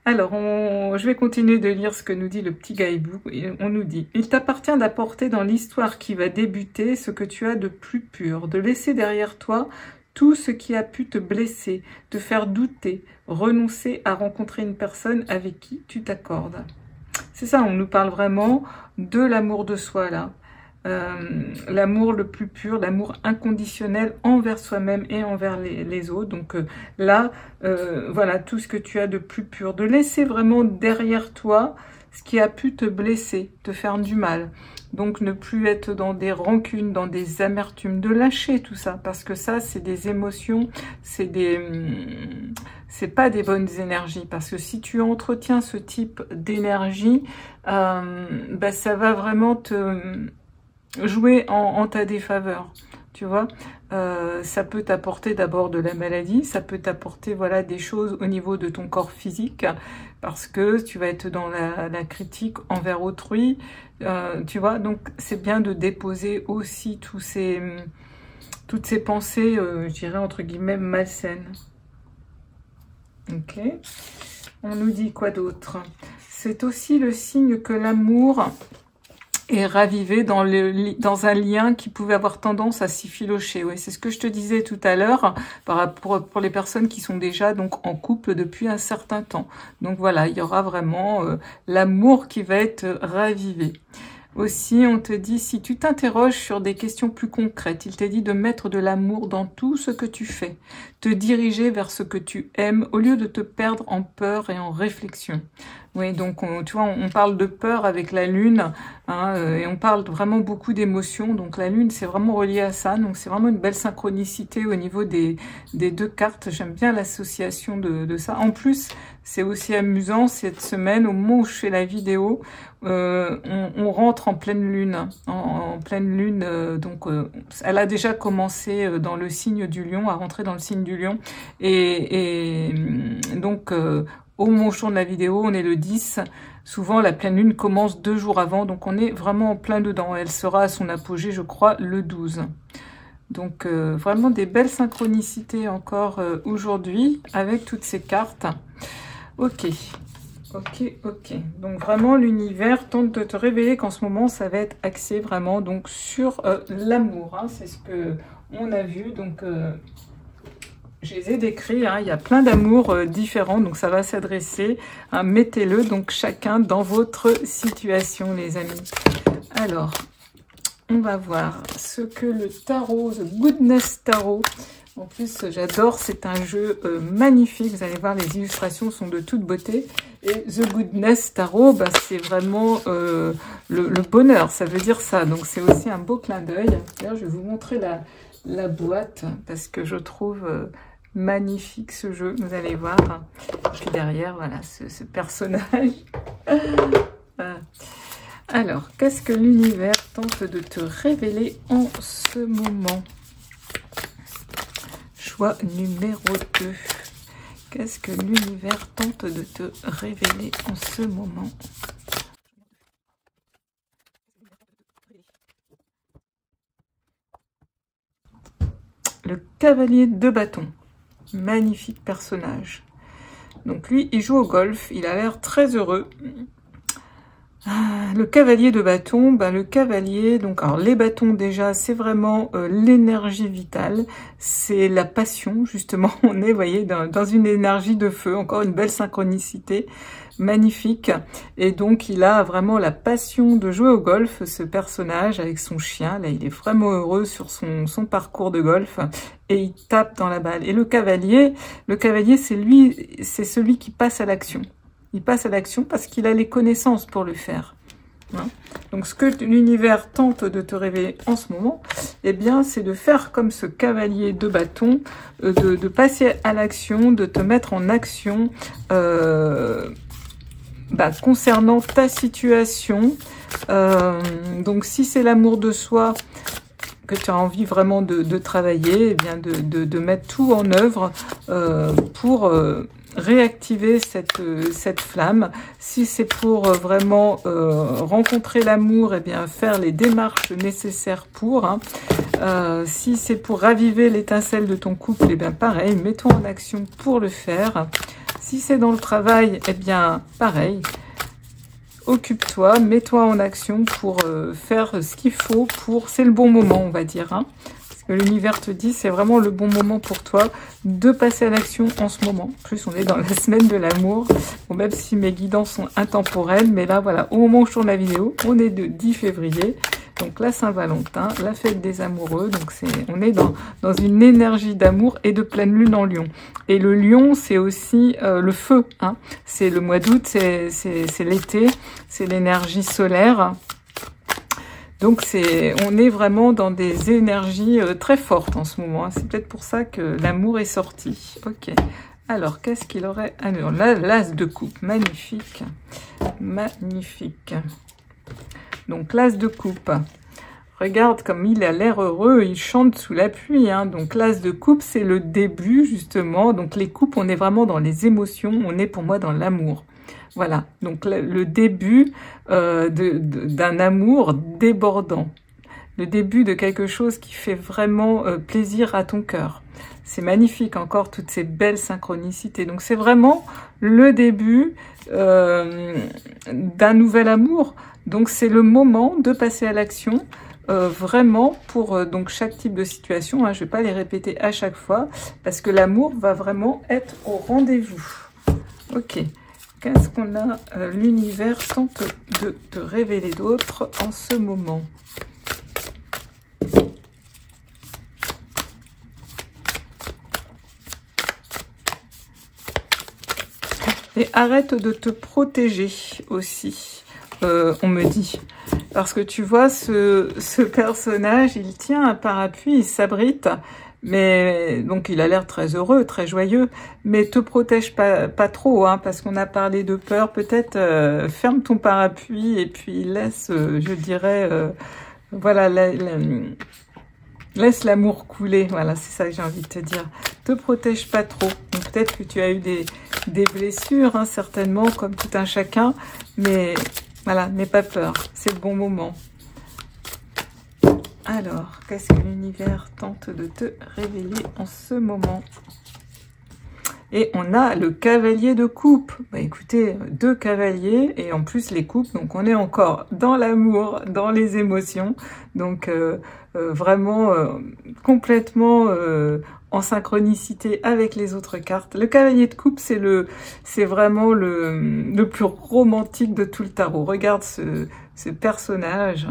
Alors, je vais continuer de lire ce que nous dit le petit Gaïbou. On nous dit « Il t'appartient d'apporter dans l'histoire qui va débuter ce que tu as de plus pur, de laisser derrière toi tout ce qui a pu te blesser, te faire douter, renoncer à rencontrer une personne avec qui tu t'accordes. C'est ça, on nous parle vraiment de l'amour de soi là. L'amour le plus pur, l'amour inconditionnel envers soi-même et envers les autres. Donc là, voilà, tout ce que tu as de plus pur. De laisser vraiment derrière toi ce qui a pu te blesser, te faire du mal. Donc ne plus être dans des rancunes, dans des amertumes, de lâcher tout ça. Parce que ça, c'est des émotions, c'est pas des bonnes énergies. Parce que si tu entretiens ce type d'énergie, bah, ça va vraiment te jouer en ta défaveur, tu vois. Ça peut t'apporter d'abord de la maladie, ça peut t'apporter voilà des choses au niveau de ton corps physique, parce que tu vas être dans la critique envers autrui, tu vois. Donc c'est bien de déposer aussi toutes ces pensées, je dirais entre guillemets malsaines. Ok. On nous dit quoi d'autre? C'est aussi le signe que l'amour et raviver dans un lien qui pouvait avoir tendance à s'effilocher. Oui, c'est ce que je te disais tout à l'heure pour les personnes qui sont déjà donc en couple depuis un certain temps. Donc voilà, il y aura vraiment l'amour qui va être ravivé. Aussi, on te dit, si tu t'interroges sur des questions plus concrètes, il t'est dit de mettre de l'amour dans tout ce que tu fais, te diriger vers ce que tu aimes au lieu de te perdre en peur et en réflexion. Oui, donc tu vois, on parle de peur avec la lune, hein, et on parle vraiment beaucoup d'émotions. Donc la lune, c'est vraiment relié à ça. Donc c'est vraiment une belle synchronicité au niveau des deux cartes. J'aime bien l'association de ça. En plus, c'est aussi amusant cette semaine, au moment où je fais la vidéo, on rentre en pleine lune. En pleine lune, donc elle a déjà commencé dans le signe du lion, à rentrer dans le signe du lion. Et donc... au moment où je tourne la vidéo, on est le 10. Souvent, la pleine lune commence 2 jours avant. Donc, on est vraiment en plein dedans. Elle sera à son apogée, je crois, le 12. Donc, vraiment des belles synchronicités encore aujourd'hui avec toutes ces cartes. Ok. Donc, vraiment, l'univers tente de te révéler qu'en ce moment, ça va être axé vraiment donc sur l'amour. Hein. C'est ce que on a vu. Donc... je les ai décrits, hein, il y a plein d'amours différents, donc ça va s'adresser, hein, mettez-le donc chacun dans votre situation, les amis. Alors, on va voir ce que le tarot, The Goodness Tarot, en plus j'adore, c'est un jeu magnifique, vous allez voir, les illustrations sont de toute beauté, et The Goodness Tarot, bah, c'est vraiment le bonheur, ça veut dire ça, donc c'est aussi un beau clin d'œil. D'ailleurs, je vais vous montrer la boîte, parce que je trouve... magnifique ce jeu, vous allez voir. Puis derrière, voilà, ce personnage. Alors, qu'est-ce que l'univers tente de te révéler en ce moment? Choix numéro 2. Qu'est-ce que l'univers tente de te révéler en ce moment? Le cavalier de bâton. Magnifique personnage. Donc lui, il joue au golf, il a l'air très heureux. Le cavalier de bâton, ben le cavalier, donc alors les bâtons déjà, c'est vraiment l'énergie vitale, c'est la passion, justement, on est, vous voyez, dans une énergie de feu, encore une belle synchronicité, magnifique, et donc il a vraiment la passion de jouer au golf, ce personnage, avec son chien, là il est vraiment heureux sur son parcours de golf, et il tape dans la balle. Et le cavalier c'est celui qui passe à l'action. Il passe à l'action parce qu'il a les connaissances pour le faire. Hein. Donc, ce que l'univers tente de te révéler en ce moment, eh bien, c'est de faire comme ce cavalier de bâton, de passer à l'action, de te mettre en action concernant ta situation. Donc, si c'est l'amour de soi que tu as envie vraiment de travailler, eh bien, de mettre tout en œuvre pour... réactiver cette flamme. Si c'est pour vraiment rencontrer l'amour, et bien faire les démarches nécessaires pour. Hein. Si c'est pour raviver l'étincelle de ton couple, et bien pareil, mets-toi en action pour le faire. Si c'est dans le travail, et bien pareil, occupe-toi, mets-toi en action pour faire ce qu'il faut pour... C'est le bon moment, on va dire. Hein. Parce L'univers te dit, c'est vraiment le bon moment pour toi de passer à l'action en ce moment. En plus, on est dans la semaine de l'amour. Bon, même si mes guidances sont intemporelles, mais là, voilà, au moment où je tourne la vidéo, on est le 10 février. Donc la Saint-Valentin, la fête des amoureux. Donc on est dans une énergie d'amour et de pleine lune en Lion. Et le Lion, c'est aussi le feu. Hein. C'est le mois d'août, c'est l'été, c'est l'énergie solaire. Donc on est vraiment dans des énergies très fortes en ce moment. Hein. C'est peut-être pour ça que l'amour est sorti. Ok. Alors, qu'est-ce qu'il aurait à nous? Là, l'as de coupe, magnifique. Magnifique. Donc, l'as de coupe. Regarde comme il a l'air heureux, il chante sous la pluie. Hein. Donc, l'as de coupe, c'est le début, justement. Donc, les coupes, on est vraiment dans les émotions. On est, pour moi, dans l'amour. Voilà. Donc, le début d'un amour débordant. Le début de quelque chose qui fait vraiment plaisir à ton cœur. C'est magnifique, encore, toutes ces belles synchronicités. Donc, c'est vraiment le début d'un nouvel amour. Donc, c'est le moment de passer à l'action, vraiment, pour donc chaque type de situation. Hein, je ne vais pas les répéter à chaque fois, parce que l'amour va vraiment être au rendez-vous. Ok. Qu'est-ce qu'on a? L'univers tente de te révéler d'autres en ce moment. Et arrête de te protéger aussi, on me dit. Parce que tu vois, ce personnage, il tient un parapluie, il s'abrite, mais donc il a l'air très heureux, très joyeux, mais te protège pas trop, hein, parce qu'on a parlé de peur. Peut-être ferme ton parapluie et puis laisse, je dirais, voilà, laisse l'amour couler. Voilà, c'est ça que j'ai envie de te dire. Te protège pas trop. Donc peut-être que tu as eu des blessures, hein, certainement, comme tout un chacun, mais voilà, n'aie pas peur, c'est le bon moment. Alors, qu'est-ce que l'univers tente de te révéler en ce moment? Et on a le cavalier de coupe. Bah écoutez, 2 cavaliers et en plus les coupes. Donc on est encore dans l'amour, dans les émotions. Donc vraiment complètement en synchronicité avec les autres cartes. Le cavalier de coupe, c'est vraiment le plus romantique de tout le tarot. Regarde ce personnage.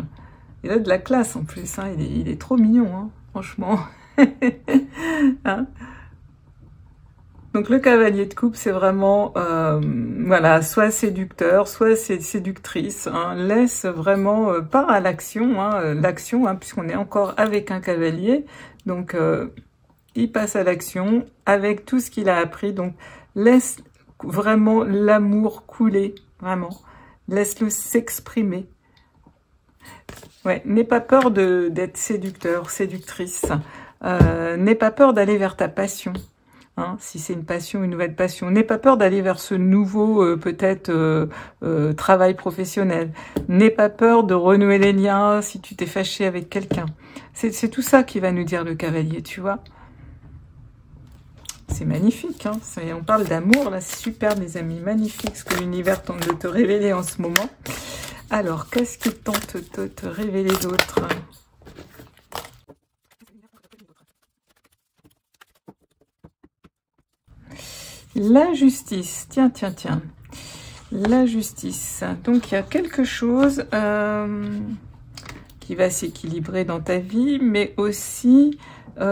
Il a de la classe en plus. Hein. Il est trop mignon, hein, franchement. Hein. Donc le cavalier de coupe, c'est vraiment, voilà, soit séducteur, soit séductrice. Hein, laisse vraiment part à l'action, hein, l'action, hein, puisqu'on est encore avec un cavalier. Donc il passe à l'action avec tout ce qu'il a appris. Donc laisse vraiment l'amour couler, vraiment. Laisse-le s'exprimer. Ouais, n'aie pas peur d'être séducteur, séductrice. N'aie pas peur d'aller vers ta passion. Hein, si c'est une passion, une nouvelle passion. N'aie pas peur d'aller vers ce nouveau, peut-être, travail professionnel. N'aie pas peur de renouer les liens si tu t'es fâché avec quelqu'un. C'est tout ça qui va nous dire le cavalier, tu vois. C'est magnifique, hein. On parle d'amour, là, c'est super, les amis. Magnifique ce que l'univers tente de te révéler en ce moment. Alors, qu'est-ce qu'il tente de te révéler d'autre? La justice, tiens. La justice. Donc, il y a quelque chose qui va s'équilibrer dans ta vie, mais aussi,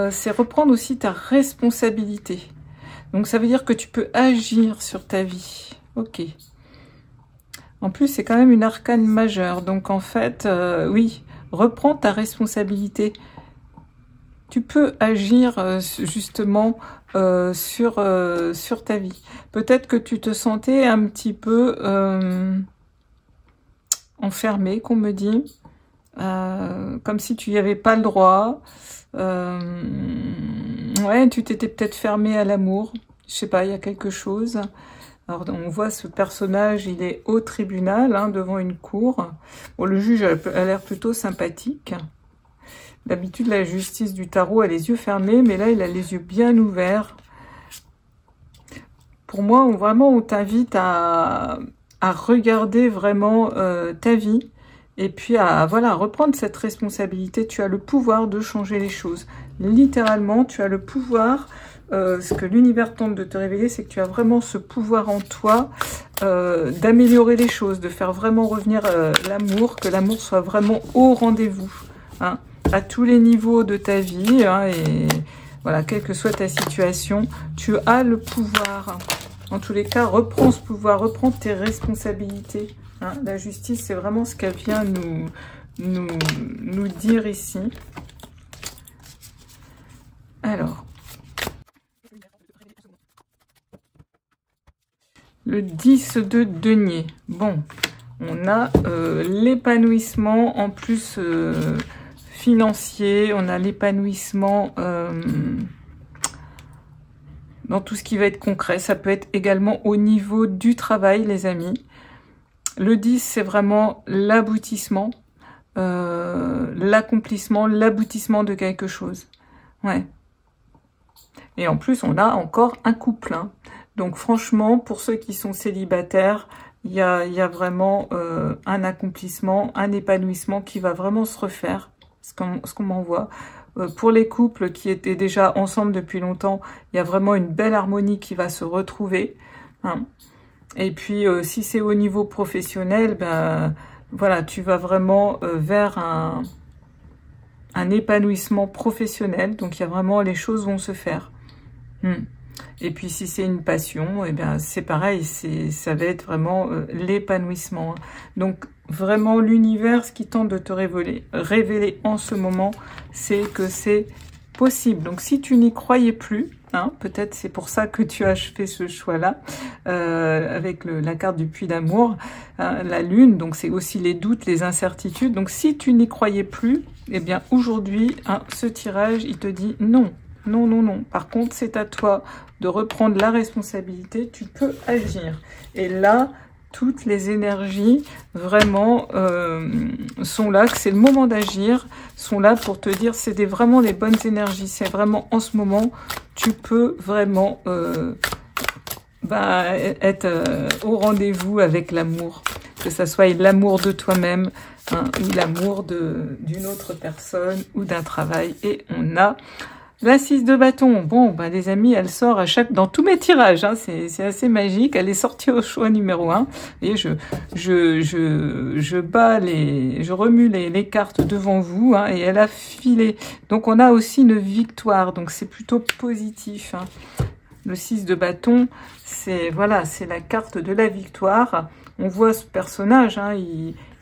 c'est reprendre aussi ta responsabilité. Donc, ça veut dire que tu peux agir sur ta vie. Ok. En plus, c'est quand même une arcane majeure. Donc, en fait, oui, reprends ta responsabilité. Tu peux agir justement sur ta vie. Peut-être que tu te sentais un petit peu enfermé, qu'on me dit, comme si tu n'y avais pas le droit. Ouais, tu t'étais peut-être fermé à l'amour. Je sais pas, il y a quelque chose. Alors, on voit ce personnage, il est au tribunal, hein, devant une cour. Bon, le juge a l'air plutôt sympathique. D'habitude, la justice du tarot a les yeux fermés, mais là, il a les yeux bien ouverts. Pour moi, on t'invite à regarder vraiment ta vie et puis à voilà, reprendre cette responsabilité. Tu as le pouvoir de changer les choses. littéralement, tu as le pouvoir. Ce que l'univers tente de te révéler, c'est que tu as vraiment ce pouvoir en toi d'améliorer les choses, de faire vraiment revenir l'amour, que l'amour soit vraiment au rendez-vous, hein, à tous les niveaux de ta vie, hein, et voilà, quelle que soit ta situation, tu as le pouvoir. En tous les cas, reprends ce pouvoir, reprends tes responsabilités. Hein. La justice, c'est vraiment ce qu'elle vient nous dire ici. Alors, le 10 de denier. Bon, on a l'épanouissement en plus financier, on a l'épanouissement dans tout ce qui va être concret. Ça peut être également au niveau du travail, les amis. Le 10, c'est vraiment l'aboutissement, l'accomplissement, l'aboutissement de quelque chose. Ouais. Et en plus, on a encore un couple, hein. Donc franchement, pour ceux qui sont célibataires, il y a vraiment un accomplissement, un épanouissement qui va vraiment se refaire, ce qu'on m'envoie. Pour les couples qui étaient déjà ensemble depuis longtemps, il y a vraiment une belle harmonie qui va se retrouver, hein. Et puis, si c'est au niveau professionnel, ben voilà, tu vas vraiment vers un épanouissement professionnel. Donc, il y a vraiment, les choses vont se faire. Et puis si c'est une passion, eh bien c'est pareil, ça va être vraiment l'épanouissement. Donc vraiment l'univers, ce qui tente de te révéler en ce moment, c'est que c'est possible. Donc si tu n'y croyais plus, hein, peut-être c'est pour ça que tu as fait ce choix-là, avec la carte du puits d'amour, hein, la lune, donc c'est aussi les doutes, les incertitudes. Donc si tu n'y croyais plus, eh bien aujourd'hui, hein, ce tirage, il te dit non. Non, non, non. Par contre, c'est à toi de reprendre la responsabilité. Tu peux agir. Et là, toutes les énergies vraiment sont là, que c'est le moment d'agir, sont là pour te dire c'est vraiment les bonnes énergies. C'est vraiment en ce moment, tu peux vraiment être au rendez-vous avec l'amour. Que ça soit l'amour de toi-même, hein, ou l'amour d'une autre personne ou d'un travail. Et on a la 6 de bâton. Bon, ben les amis, elle sort dans tous mes tirages, hein, c'est assez magique. Elle est sortie au choix numéro 1. Et je remue les cartes devant vous, hein, et elle a filé. Donc on a aussi une victoire. Donc c'est plutôt positif, hein. Le 6 de bâton, c'est voilà, c'est la carte de la victoire. On voit ce personnage, hein,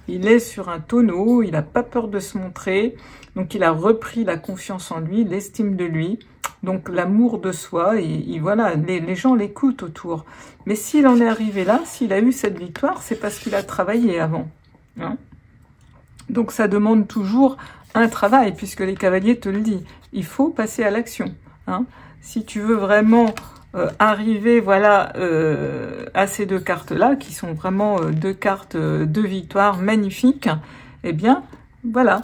il est sur un tonneau, il n'a pas peur de se montrer. Donc, il a repris la confiance en lui, l'estime de lui, donc l'amour de soi. Et voilà, les gens l'écoutent autour. Mais s'il en est arrivé là, s'il a eu cette victoire, c'est parce qu'il a travaillé avant, hein. Donc, ça demande toujours un travail, puisque les cavaliers te le disent. Il faut passer à l'action, hein. Si tu veux vraiment arriver, voilà, à ces deux cartes-là, qui sont vraiment deux cartes de victoire magnifiques, eh bien, voilà.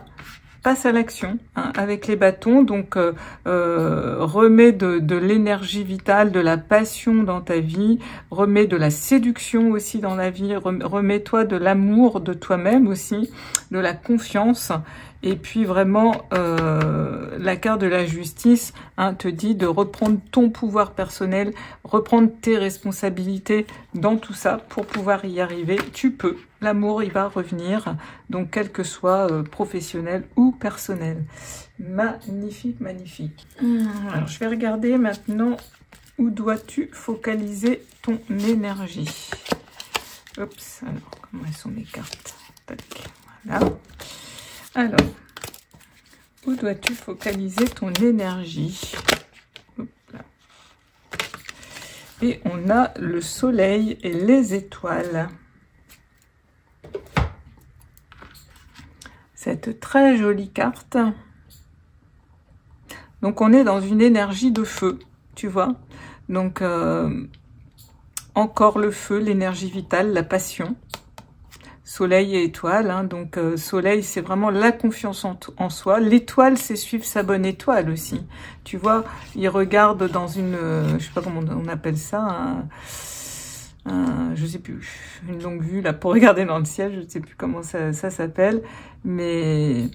Passe à l'action, hein, avec les bâtons. Donc remets de l'énergie vitale, de la passion dans ta vie, remets de la séduction aussi dans la vie, remets-toi de l'amour de toi-même aussi, de la confiance. Et puis vraiment la carte de la justice, hein, te dit de reprendre ton pouvoir personnel, reprendre tes responsabilités dans tout ça pour pouvoir y arriver. Tu peux. L'amour, il va revenir, donc quel que soit professionnel ou personnel. Magnifique, magnifique. Alors, je vais regarder maintenant où dois-tu focaliser ton énergie. Oups, alors, comment elles sont mes cartes? Tac, voilà. Alors, où dois-tu focaliser ton énergie? Hop là. Et on a le soleil et les étoiles. Cette très jolie carte. Donc on est dans une énergie de feu, tu vois. Donc encore le feu, l'énergie vitale, la passion. Soleil et étoile, hein. Donc soleil, c'est vraiment la confiance en soi. L'étoile, c'est suivre sa bonne étoile aussi. Tu vois, il regarde dans une, je sais pas comment on appelle ça, je sais plus, une longue vue là pour regarder dans le ciel, je ne sais plus comment ça s'appelle, mais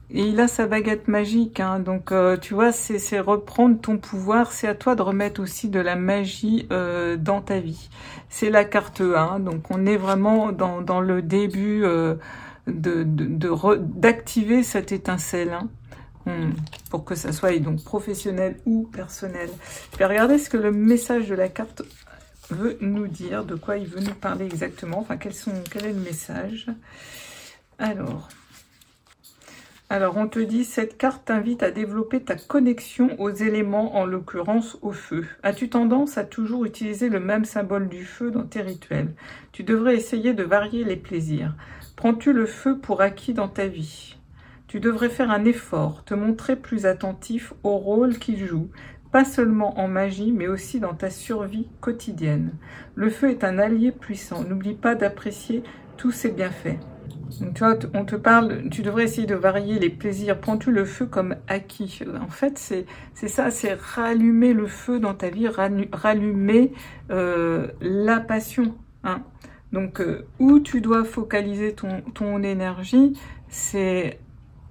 Et il a sa baguette magique, hein, donc tu vois, c'est reprendre ton pouvoir, c'est à toi de remettre aussi de la magie dans ta vie. C'est la carte 1, donc on est vraiment dans le début d'activer cette étincelle, hein, pour que ça soit donc professionnel ou personnel. Je vais regarder ce que le message de la carte veut nous dire, de quoi il veut nous parler exactement, enfin quel est le message. Alors, on te dit, cette carte t'invite à développer ta connexion aux éléments, en l'occurrence au feu. As-tu tendance à toujours utiliser le même symbole du feu dans tes rituels? Tu devrais essayer de varier les plaisirs. Prends-tu le feu pour acquis dans ta vie? Tu devrais faire un effort, te montrer plus attentif au rôle qu'il joue, pas seulement en magie, mais aussi dans ta survie quotidienne. Le feu est un allié puissant. N'oublie pas d'apprécier tous ses bienfaits. Donc, tu vois, on te parle, tu devrais essayer de varier les plaisirs. Prends-tu le feu comme acquis? En fait, c'est ça, c'est rallumer le feu dans ta vie, rallumer la passion. Hein. Donc, où tu dois focaliser ton énergie, c'est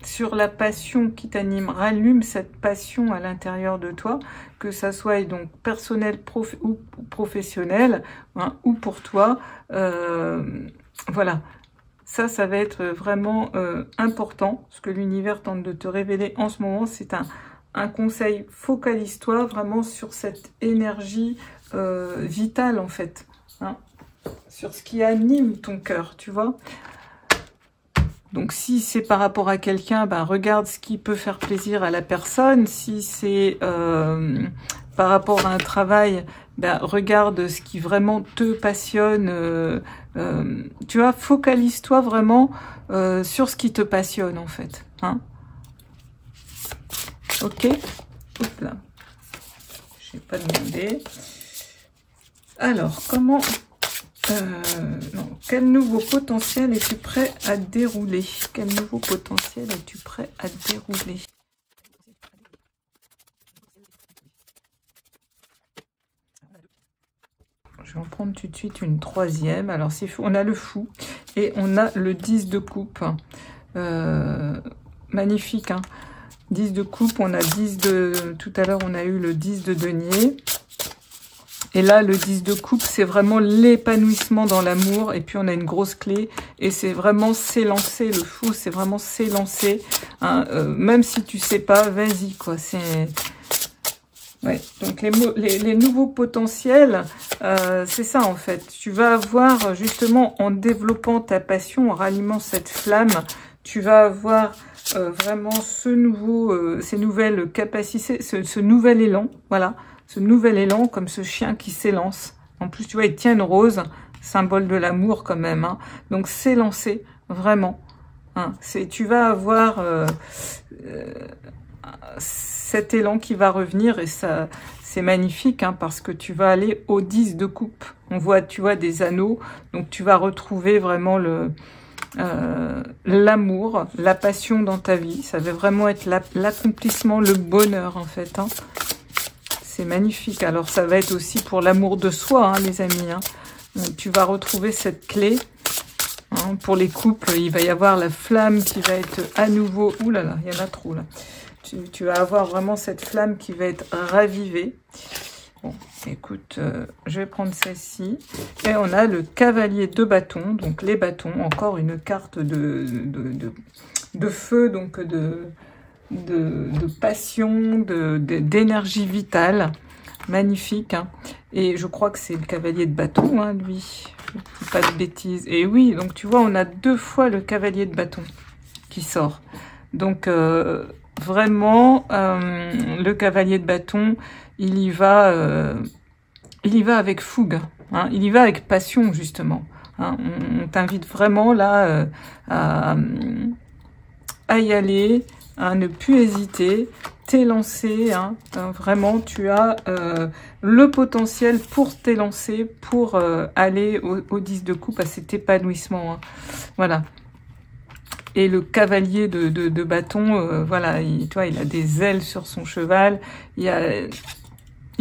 sur la passion qui t'anime. Rallume cette passion à l'intérieur de toi, que ça soit donc personnel ou professionnel, hein, ou pour toi. Voilà. Ça va être vraiment important. Ce que l'univers tente de te révéler en ce moment, c'est un conseil. Focalise-toi vraiment sur cette énergie vitale, en fait. Hein, sur ce qui anime ton cœur, tu vois. Donc, si c'est par rapport à quelqu'un, bah, regarde ce qui peut faire plaisir à la personne. Si c'est par rapport à un travail, bah, regarde ce qui vraiment te passionne. Tu vois, focalise-toi vraiment sur ce qui te passionne, en fait. Hein, ok. Hop là. Je n'ai pas demandé. Alors, comment... non. Quel nouveau potentiel es-tu prêt à dérouler? Quel nouveau potentiel es-tu prêt à dérouler? Je vais en prendre tout de suite une troisième. Alors, on a le fou et on a le 10 de coupe. Magnifique, hein. 10 de coupe, on a 10 de... Tout à l'heure, on a eu le 10 de denier. Et là, le 10 de coupe, c'est vraiment l'épanouissement dans l'amour. Et puis, on a une grosse clé. Et c'est vraiment s'élancer. Le fou, c'est vraiment s'élancer. Hein, même si tu sais pas, vas-y, quoi. C'est... Ouais. Donc, les nouveaux potentiels, c'est ça, en fait. Tu vas avoir, justement, en développant ta passion, en rallumant cette flamme, tu vas avoir vraiment ces nouvelles capacités, ce nouvel élan, voilà. Ce nouvel élan, comme ce chien qui s'élance. En plus, tu vois, il tient une rose, symbole de l'amour quand même. Hein. Donc, s'élancer, vraiment. Hein. Tu vas avoir cet élan qui va revenir et ça, c'est magnifique, hein, parce que tu vas aller au 10 de coupe. Tu vois des anneaux, donc tu vas retrouver vraiment l'amour, la passion dans ta vie. Ça va vraiment être l'accomplissement, le bonheur, en fait, hein. C'est magnifique. Alors, ça va être aussi pour l'amour de soi, hein, les amis. Hein. Donc, tu vas retrouver cette clé. Hein, pour les couples, il va y avoir la flamme qui va être à nouveau... Ouh là là, il y en a trop, là. Tu vas avoir vraiment cette flamme qui va être ravivée. Bon, écoute, je vais prendre celle-ci. Et on a le cavalier de bâton. Donc, les bâtons. Encore une carte de feu, donc de passion, d'énergie vitale, magnifique, hein. Et je crois que c'est le cavalier de bâton, hein, lui, pas de bêtises. Et oui, donc tu vois, on a 2 fois le cavalier de bâton qui sort. Donc vraiment, le cavalier de bâton, il y va avec fougue, hein, il y va avec passion, justement. Hein. On t'invite vraiment là à y aller, à ne plus hésiter, t'élancer, hein. Vraiment, tu as le potentiel pour t'élancer, pour aller au 10 de coupe, à cet épanouissement. Hein. Voilà. Et le cavalier de bâton, voilà, tu vois, il a des ailes sur son cheval, il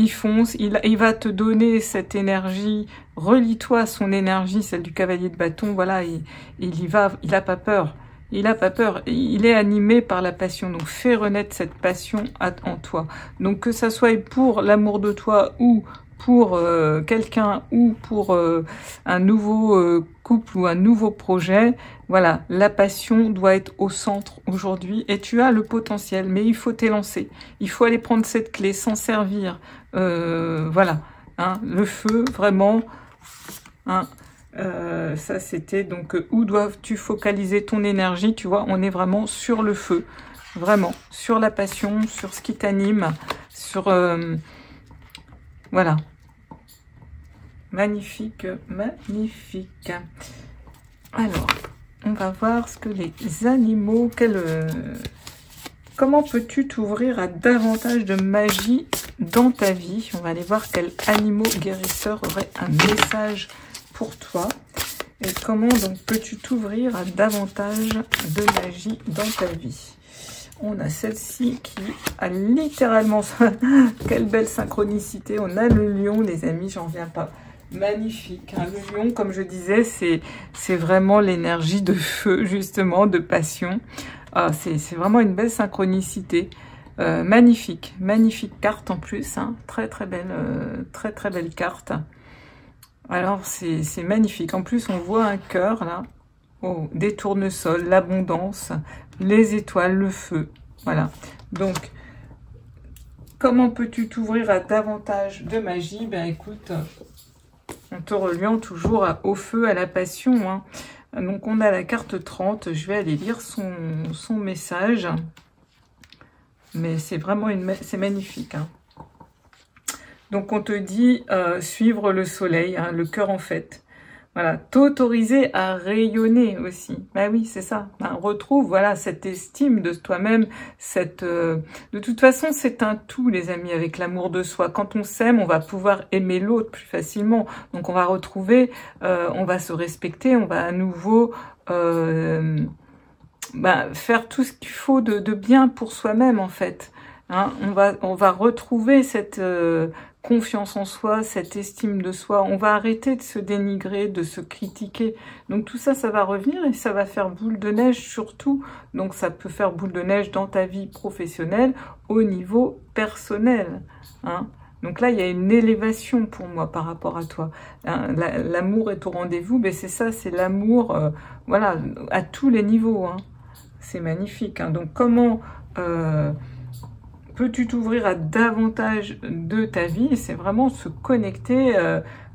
fonce, il va te donner cette énergie, relie-toi à son énergie, celle du cavalier de bâton, voilà, il y va, il a pas peur. il a pas peur, il est animé par la passion. Donc fais renaître cette passion en toi. Donc que ça soit pour l'amour de toi ou pour quelqu'un ou pour un nouveau couple ou un nouveau projet, voilà, la passion doit être au centre aujourd'hui et tu as le potentiel, mais il faut t'élancer. Il faut aller prendre cette clé, s'en servir. Voilà, hein, le feu, vraiment. Hein, ça c'était donc où dois-tu focaliser ton énergie, tu vois, on est vraiment sur le feu, vraiment, sur la passion, sur ce qui t'anime, sur... voilà. Magnifique, magnifique. Alors, on va voir ce que les animaux... Comment peux-tu t'ouvrir à davantage de magie dans ta vie? On va aller voir quels animaux guérisseurs auraient un message pour toi. Et comment donc peux-tu t'ouvrir à davantage de magie dans ta vie? On a celle-ci qui a littéralement... Quelle belle synchronicité. On a le lion, les amis, j'en reviens pas. Magnifique. Hein. Le lion, comme je disais, c'est vraiment l'énergie de feu, justement, de passion. Ah, c'est vraiment une belle synchronicité. Magnifique. Magnifique carte en plus. Hein. Très très belle carte. Alors, c'est magnifique. En plus, on voit un cœur, là. Oh, des tournesols, l'abondance, les étoiles, le feu. Voilà. Donc, comment peux-tu t'ouvrir à davantage de magie? Ben, écoute, en te reliant toujours au feu, à la passion. Hein. Donc, on a la carte 30. Je vais aller lire son message. Mais c'est vraiment c'est magnifique. Hein. Donc, on te dit suivre le soleil, hein, le cœur en fête. Voilà, t'autoriser à rayonner aussi. Bah oui, c'est ça. Ben, retrouve, voilà, cette estime de toi-même, de toute façon, c'est un tout, les amis, avec l'amour de soi. Quand on s'aime, on va pouvoir aimer l'autre plus facilement. Donc, on va retrouver, on va se respecter, on va à nouveau faire tout ce qu'il faut de bien pour soi-même, en fait. Hein, on va retrouver cette confiance en soi, cette estime de soi. On va arrêter de se dénigrer, de se critiquer. Donc tout ça, ça va revenir et ça va faire boule de neige surtout. Donc ça peut faire boule de neige dans ta vie professionnelle, au niveau personnel. Hein. Donc là, il y a une élévation pour moi par rapport à toi. Hein, l'amour est au rendez-vous, mais c'est ça, c'est l'amour, voilà, à tous les niveaux. Hein. C'est magnifique. Hein. Donc comment... peux-tu t'ouvrir à davantage de ta vie? C'est vraiment se connecter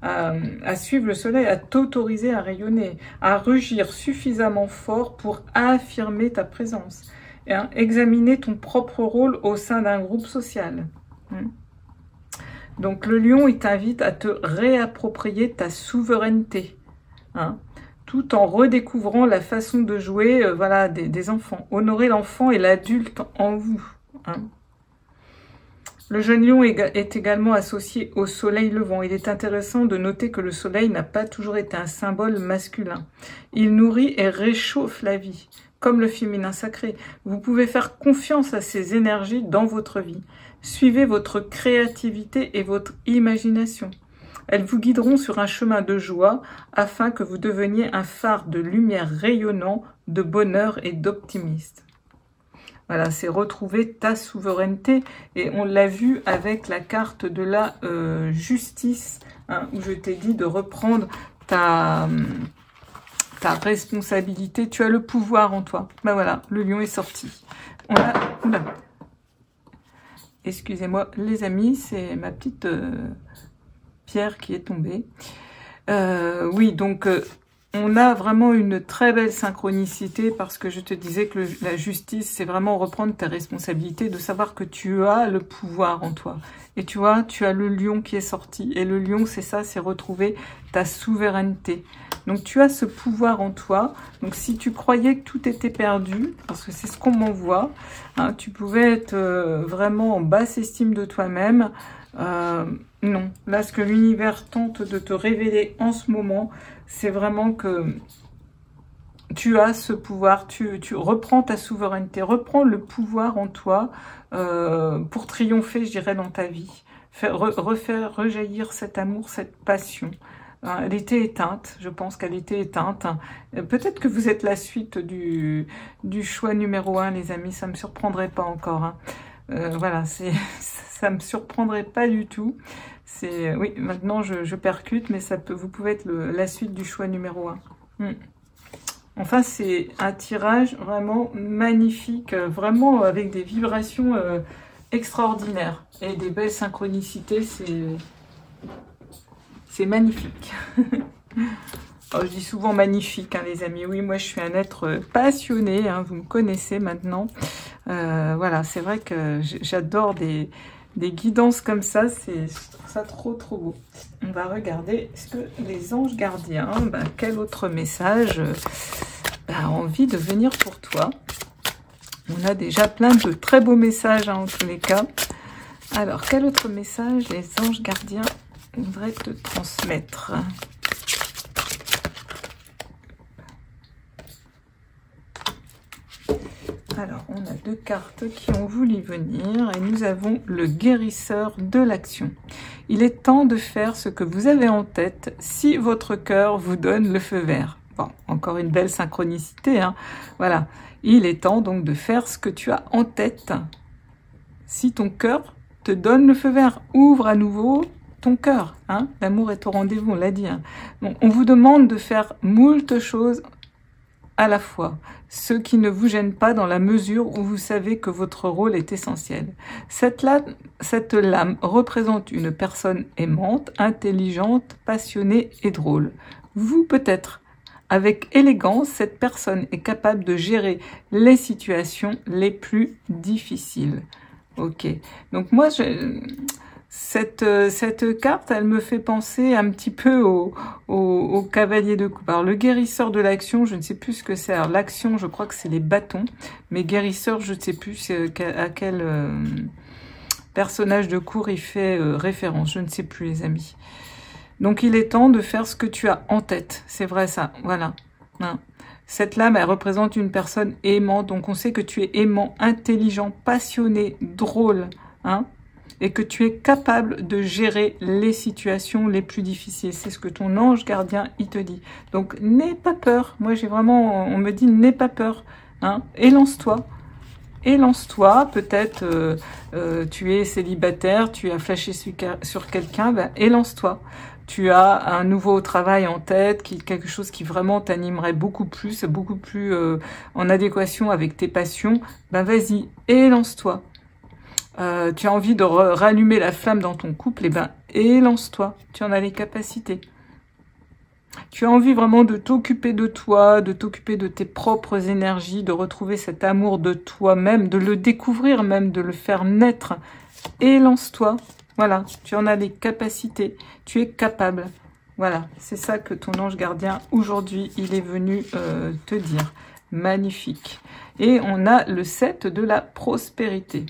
à suivre le soleil, à t'autoriser à rayonner, à rugir suffisamment fort pour affirmer ta présence. Et, hein, examiner ton propre rôle au sein d'un groupe social. Donc le lion, il t'invite à te réapproprier ta souveraineté. Hein, tout en redécouvrant la façon de jouer voilà, des enfants. Honorer l'enfant et l'adulte en vous. Hein. Le jeune lion est également associé au soleil levant. Il est intéressant de noter que le soleil n'a pas toujours été un symbole masculin. Il nourrit et réchauffe la vie, comme le féminin sacré. Vous pouvez faire confiance à ces énergies dans votre vie. Suivez votre créativité et votre imagination. Elles vous guideront sur un chemin de joie afin que vous deveniez un phare de lumière rayonnant, de bonheur et d'optimisme. Voilà, c'est retrouver ta souveraineté. Et on l'a vu avec la carte de la justice, hein, où je t'ai dit de reprendre ta responsabilité. Tu as le pouvoir en toi. Ben voilà, le lion est sorti. On a... Oula. Excusez-moi, les amis, c'est ma petite pierre qui est tombée. Oui, donc... on a vraiment une très belle synchronicité parce que je te disais que la justice, c'est vraiment reprendre tes responsabilités, de savoir que tu as le pouvoir en toi. Et tu vois, tu as le lion qui est sorti. Et le lion, c'est ça, c'est retrouver ta souveraineté. Donc tu as ce pouvoir en toi. Donc si tu croyais que tout était perdu, parce que c'est ce qu'on m'envoie, hein, tu pouvais être vraiment en basse estime de toi-même. Non, là ce que l'univers tente de te révéler en ce moment, c'est vraiment que tu as ce pouvoir, tu reprends ta souveraineté, reprends le pouvoir en toi pour triompher, je dirais, dans ta vie. Refaire rejaillir cet amour, cette passion. Elle était éteinte, je pense qu'elle était éteinte. Peut-être que vous êtes la suite du choix numéro 1, les amis, ça me surprendrait pas encore. Hein. Voilà, ça me surprendrait pas du tout. Oui, maintenant je percute, mais vous pouvez être la suite du choix numéro 1. Enfin, c'est un tirage vraiment magnifique, vraiment avec des vibrations extraordinaires et des belles synchronicités, c'est magnifique. Oh, je dis souvent magnifique, hein, les amis. Oui, moi, je suis un être passionné, hein, vous me connaissez maintenant. Voilà, c'est vrai que j'adore des guidances comme ça, je trouve ça trop beau. On va regarder ce que les anges gardiens, quel autre message a envie de venir pour toi. On a déjà plein de très beaux messages, hein, en tous les cas. Alors, quel autre message les anges gardiens voudraient te transmettre? Alors, on a 2 cartes qui ont voulu venir et nous avons le guérisseur de l'action. Il est temps de faire ce que vous avez en tête si votre cœur vous donne le feu vert. Bon, encore une belle synchronicité, hein. Voilà. Il est temps donc de faire ce que tu as en tête si ton cœur te donne le feu vert. Ouvre à nouveau ton cœur, hein. L'amour est au rendez-vous, on l'a dit. Hein. Bon, on vous demande de faire moult choses à la fois, ce qui ne vous gêne pas dans la mesure où vous savez que votre rôle est essentiel. Cette lame représente une personne aimante, intelligente, passionnée et drôle. Vous peut-être. Avec élégance, cette personne est capable de gérer les situations les plus difficiles. Ok, donc moi, cette carte, elle me fait penser un petit peu au cavalier de coupe. Alors, le guérisseur de l'action, je ne sais plus ce que c'est. Alors, l'action, je crois que c'est les bâtons. Mais guérisseur, je ne sais plus à quel personnage de cours il fait référence. Je ne sais plus, les amis. Donc, il est temps de faire ce que tu as en tête. C'est vrai, ça. Voilà. Hein. Cette lame, elle représente une personne aimante. Donc, on sait que tu es aimant, intelligent, passionné, drôle. Hein, et que tu es capable de gérer les situations les plus difficiles. C'est ce que ton ange gardien, il te dit. Donc, n'aie pas peur. Moi, on me dit, n'aie pas peur. Hein, élance-toi. Élance-toi. Peut-être, tu es célibataire, tu as flashé sur quelqu'un, élance-toi. Tu as un nouveau travail en tête, quelque chose qui vraiment t'animerait beaucoup plus en adéquation avec tes passions, vas-y, élance-toi. Tu as envie de rallumer la flamme dans ton couple, élance-toi, tu en as les capacités. Tu as envie vraiment de t'occuper de toi, de t'occuper de tes propres énergies, de retrouver cet amour de toi-même, de le découvrir même, de le faire naître. Élance-toi. Voilà, tu en as les capacités, tu es capable. Voilà, c'est ça que ton ange gardien, aujourd'hui, il est venu te dire. Magnifique. Et on a le 7 de la prospérité.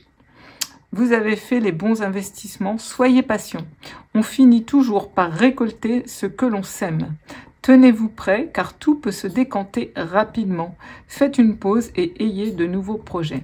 Vous avez fait les bons investissements, soyez patient. On finit toujours par récolter ce que l'on sème. Tenez-vous prêts, car tout peut se décanter rapidement. Faites une pause et ayez de nouveaux projets.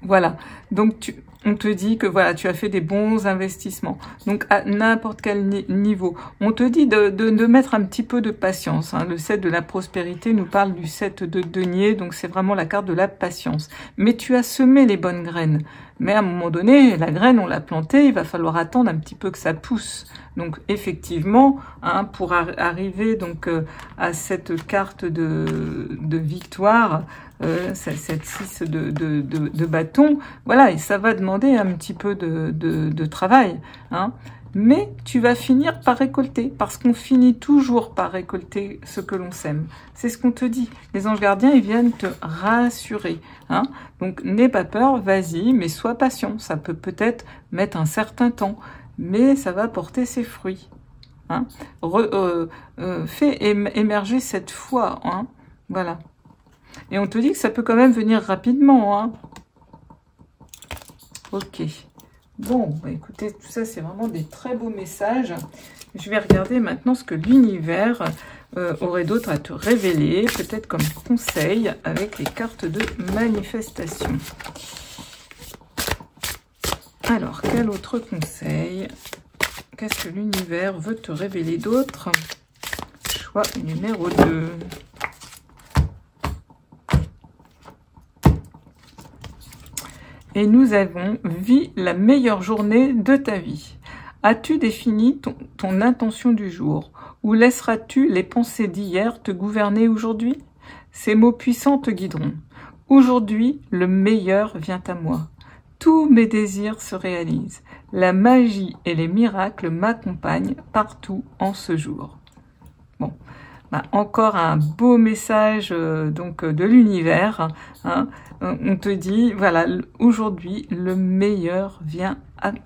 Voilà, donc on te dit que voilà, tu as fait des bons investissements. Donc à n'importe quel niveau. On te dit de mettre un petit peu de patience. Hein. Le 7 de la prospérité nous parle du 7 de denier, donc c'est vraiment la carte de la patience. Mais tu as semé les bonnes graines. Mais à un moment donné, la graine, on l'a plantée, il va falloir attendre un petit peu que ça pousse. Donc effectivement, hein, pour arriver donc à cette carte de victoire, cette 6 de bâton, voilà, et ça va demander un petit peu de travail, hein. Mais tu vas finir par récolter, parce qu'on finit toujours par récolter ce que l'on sème. C'est ce qu'on te dit. Les anges gardiens, ils viennent te rassurer. Hein. Donc, n'aie pas peur, vas-y, mais sois patient. Ça peut peut-être mettre un certain temps, mais ça va porter ses fruits. Hein. Fais émerger cette foi. Hein. Voilà. Et on te dit que ça peut quand même venir rapidement. Hein. Ok. Bon, bah écoutez, tout ça, c'est vraiment des très beaux messages. Je vais regarder maintenant ce que l'univers aurait d'autre à te révéler, peut-être comme conseil, avec les cartes de manifestation. Alors, quel autre conseil Qu'est-ce que l'univers veut te révéler d'autre? Choix numéro 2. Et nous avons vis la meilleure journée de ta vie. As-tu défini ton intention du jour? Ou laisseras-tu les pensées d'hier te gouverner aujourd'hui? Ces mots puissants te guideront. Aujourd'hui, le meilleur vient à moi. Tous mes désirs se réalisent. La magie et les miracles m'accompagnent partout en ce jour. Bon, bah, encore un beau message donc de l'univers. Hein. On te dit, voilà, aujourd'hui, le meilleur vient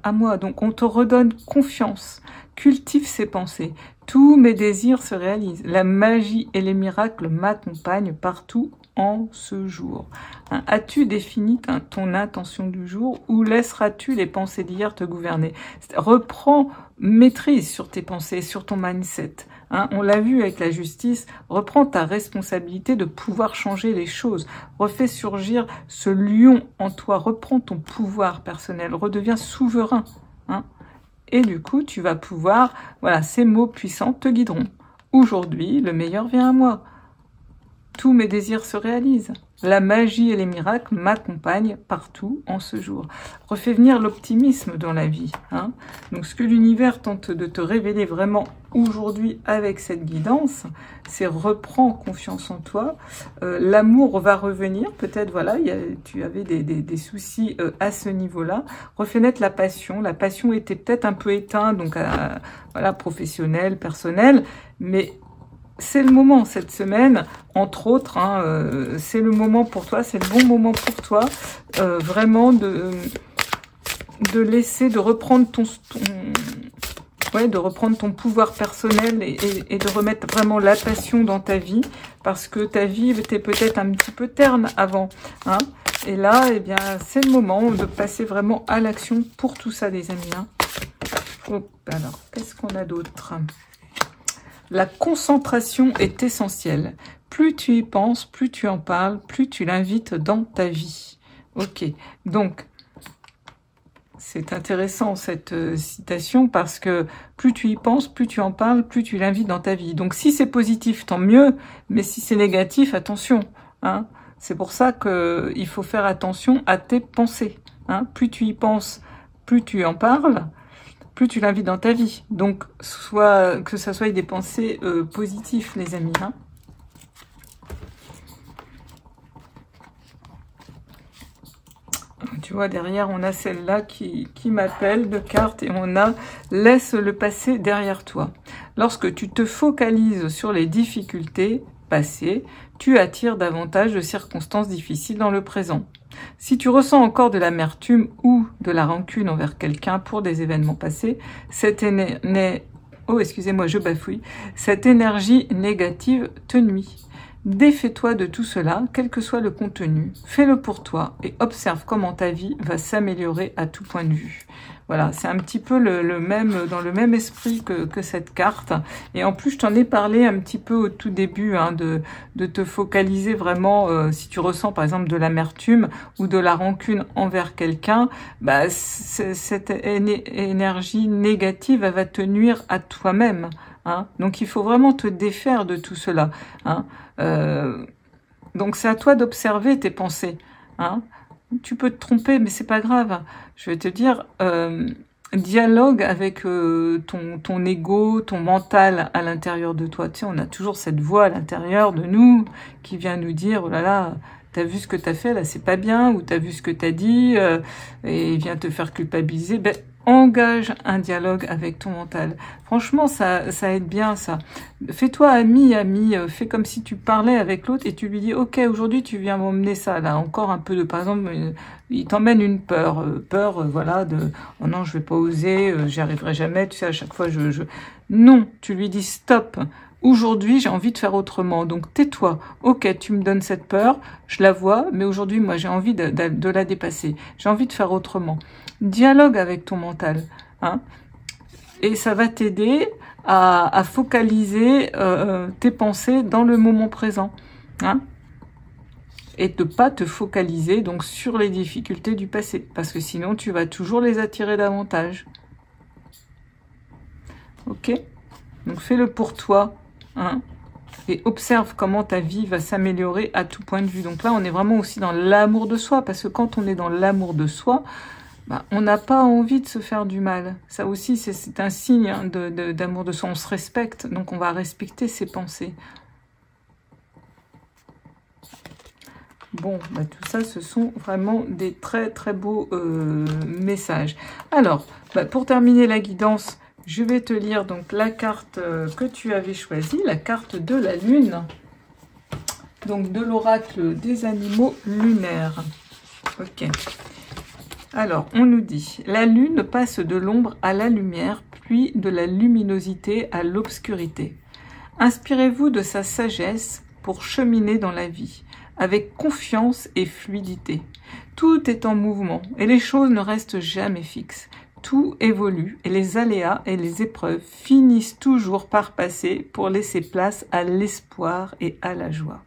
à moi. Donc, on te redonne confiance. Cultive ses pensées. Tous mes désirs se réalisent. La magie et les miracles m'accompagnent partout en ce jour. Hein, as-tu défini ton intention du jour ou laisseras-tu les pensées d'hier te gouverner? Reprends maîtrise sur tes pensées, sur ton mindset. Hein, on l'a vu avec la justice, reprends ta responsabilité de pouvoir changer les choses. Refais surgir ce lion en toi, reprends ton pouvoir personnel, redeviens souverain. Hein, et du coup, tu vas pouvoir, voilà, ces mots puissants te guideront. Aujourd'hui, le meilleur vient à moi. Tous mes désirs se réalisent. La magie et les miracles m'accompagnent partout en ce jour. Refais venir l'optimisme dans la vie. Hein. Donc ce que l'univers tente de te révéler vraiment aujourd'hui avec cette guidance, c'est reprends confiance en toi. L'amour va revenir. Peut-être, voilà, tu avais des soucis à ce niveau-là. Refais naître la passion. La passion était peut-être un peu éteinte, donc voilà, professionnelle, personnelle, mais c'est le moment cette semaine, entre autres, hein, c'est le moment pour toi, c'est le bon moment pour toi, vraiment de laisser, de reprendre de reprendre ton pouvoir personnel et de remettre vraiment la passion dans ta vie, parce que ta vie était peut-être un petit peu terne avant, hein, et là, eh bien, c'est le moment de passer vraiment à l'action pour tout ça, les amis. Hein. Hop, alors, qu'est-ce qu'on a d'autre ? La concentration est essentielle. Plus tu y penses, plus tu en parles, plus tu l'invites dans ta vie. Ok, donc c'est intéressant cette citation parce que plus tu y penses, plus tu en parles, plus tu l'invites dans ta vie. Donc si c'est positif, tant mieux, mais si c'est négatif, attention. Hein. C'est pour ça qu'il faut faire attention à tes pensées. Hein. Plus tu y penses, plus tu en parles, plus tu l'invites dans ta vie. Donc, que ça soit des pensées positives, les amis. Hein. Tu vois, derrière, on a celle-là qui m'appelle de carte et on a « Laisse le passé derrière toi ». Lorsque tu te focalises sur les difficultés passées, tu attires davantage de circonstances difficiles dans le présent. Si tu ressens encore de l'amertume ou de la rancune envers quelqu'un pour des événements passés, cette énergie négative te nuit. Défais-toi de tout cela, quel que soit le contenu. Fais-le pour toi et observe comment ta vie va s'améliorer à tout point de vue. Voilà, c'est un petit peu dans le même esprit que cette carte. Et en plus, je t'en ai parlé un petit peu au tout début, hein, de te focaliser vraiment, si tu ressens par exemple de l'amertume ou de la rancune envers quelqu'un, bah, cette énergie négative, elle va te nuire à toi-même. Hein. Donc, il faut vraiment te défaire de tout cela. Hein. Donc, c'est à toi d'observer tes pensées. Hein. Tu peux te tromper, mais c'est pas grave. Je vais te dire, dialogue avec ton ego, ton mental à l'intérieur de toi. Tu sais, on a toujours cette voix à l'intérieur de nous qui vient nous dire, oh là là, t'as vu ce que t'as fait, là, c'est pas bien, ou t'as vu ce que t'as dit, et vient te faire culpabiliser. Ben, engage un dialogue avec ton mental. Franchement, ça aide bien, ça. Fais-toi ami, fais comme si tu parlais avec l'autre et tu lui dis, ok, aujourd'hui, tu viens m'emmener ça, là, encore un peu de, par exemple, il t'emmène une peur, voilà, de, oh non, je vais pas oser, j'y arriverai jamais, tu sais, à chaque fois, Non, tu lui dis, stop. Aujourd'hui, j'ai envie de faire autrement, donc tais-toi. Ok, tu me donnes cette peur, je la vois, mais aujourd'hui, moi, j'ai envie de la dépasser. J'ai envie de faire autrement. Dialogue avec ton mental, hein, et ça va t'aider à focaliser tes pensées dans le moment présent, hein, et de pas te focaliser donc sur les difficultés du passé, parce que sinon, tu vas toujours les attirer davantage. ok? Donc fais-le pour toi, hein, et observe comment ta vie va s'améliorer à tout point de vue. Donc là, on est vraiment aussi dans l'amour de soi, parce que quand on est dans l'amour de soi, bah, on n'a pas envie de se faire du mal. Ça aussi, c'est un signe, hein, d'amour de soi. On se respecte, donc on va respecter ses pensées. Bon, bah, tout ça, ce sont vraiment des très très beaux messages. Alors, bah, pour terminer la guidance, je vais te lire donc la carte que tu avais choisie, la carte de la lune. Donc de l'oracle des animaux lunaires. Ok. Alors, on nous dit, la lune passe de l'ombre à la lumière, puis de la luminosité à l'obscurité. Inspirez-vous de sa sagesse pour cheminer dans la vie, avec confiance et fluidité. Tout est en mouvement et les choses ne restent jamais fixes. Tout évolue et les aléas et les épreuves finissent toujours par passer pour laisser place à l'espoir et à la joie.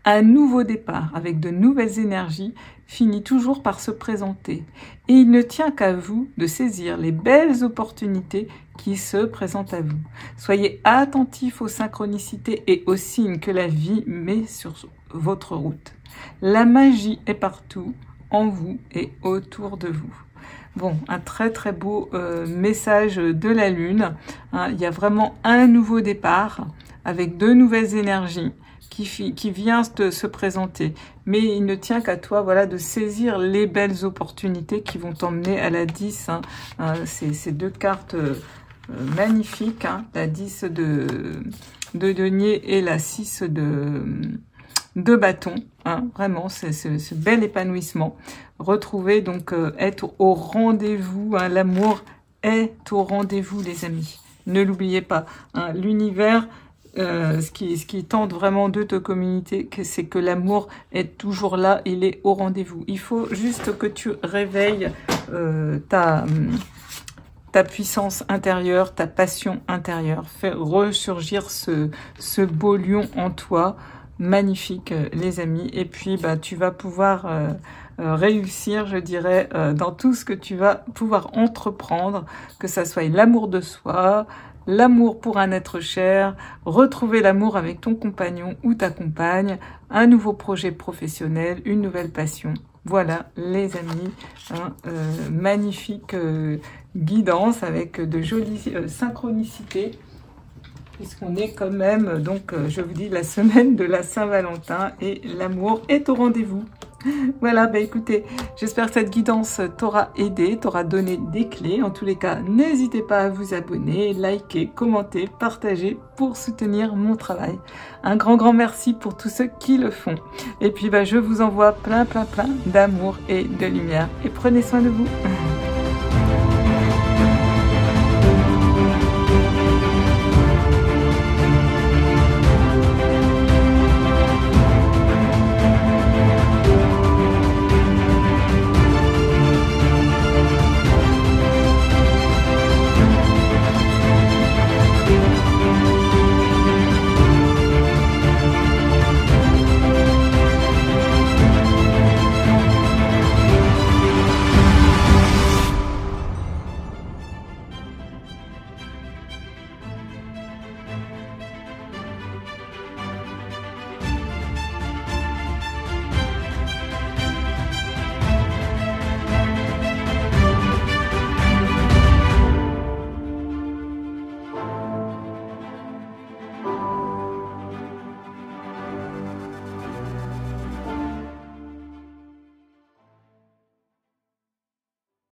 Un nouveau départ avec de nouvelles énergies finit toujours par se présenter et il ne tient qu'à vous de saisir les belles opportunités qui se présentent à vous. Soyez attentifs aux synchronicités et aux signes que la vie met sur votre route. La magie est partout, en vous et autour de vous. Bon, un très très beau message de la lune. Hein, il y a vraiment un nouveau départ avec de nouvelles énergies qui vient de se présenter. Mais il ne tient qu'à toi, voilà, de saisir les belles opportunités qui vont t'emmener à la 10. Hein. Ces deux cartes magnifiques, hein, la 10 de denier et la 6 de bâton. Hein. Vraiment, c'est ce bel épanouissement. Retrouver, donc, être au rendez-vous. Hein. L'amour est au rendez-vous, les amis. Ne l'oubliez pas. Hein. L'univers... ce qui tente vraiment de te communiquer, c'est que l'amour est toujours là, il est au rendez-vous. Il faut juste que tu réveilles ta puissance intérieure, ta passion intérieure. Fais ressurgir ce beau lion en toi. Magnifique, les amis. Et puis, bah, tu vas pouvoir réussir, je dirais, dans tout ce que tu vas pouvoir entreprendre, que ça soit l'amour de soi, l'amour pour un être cher, retrouver l'amour avec ton compagnon ou ta compagne, un nouveau projet professionnel, une nouvelle passion. Voilà, les amis, hein, magnifique guidance avec de jolies synchronicités, puisqu'on est quand même, donc, je vous dis, la semaine de la Saint-Valentin et l'amour est au rendez-vous. Voilà, bah écoutez, j'espère que cette guidance t'aura aidé, t'aura donné des clés. En tous les cas, n'hésitez pas à vous abonner, liker, commenter, partager pour soutenir mon travail. Un grand merci pour tous ceux qui le font. Et puis, bah, je vous envoie plein d'amour et de lumière. Et prenez soin de vous.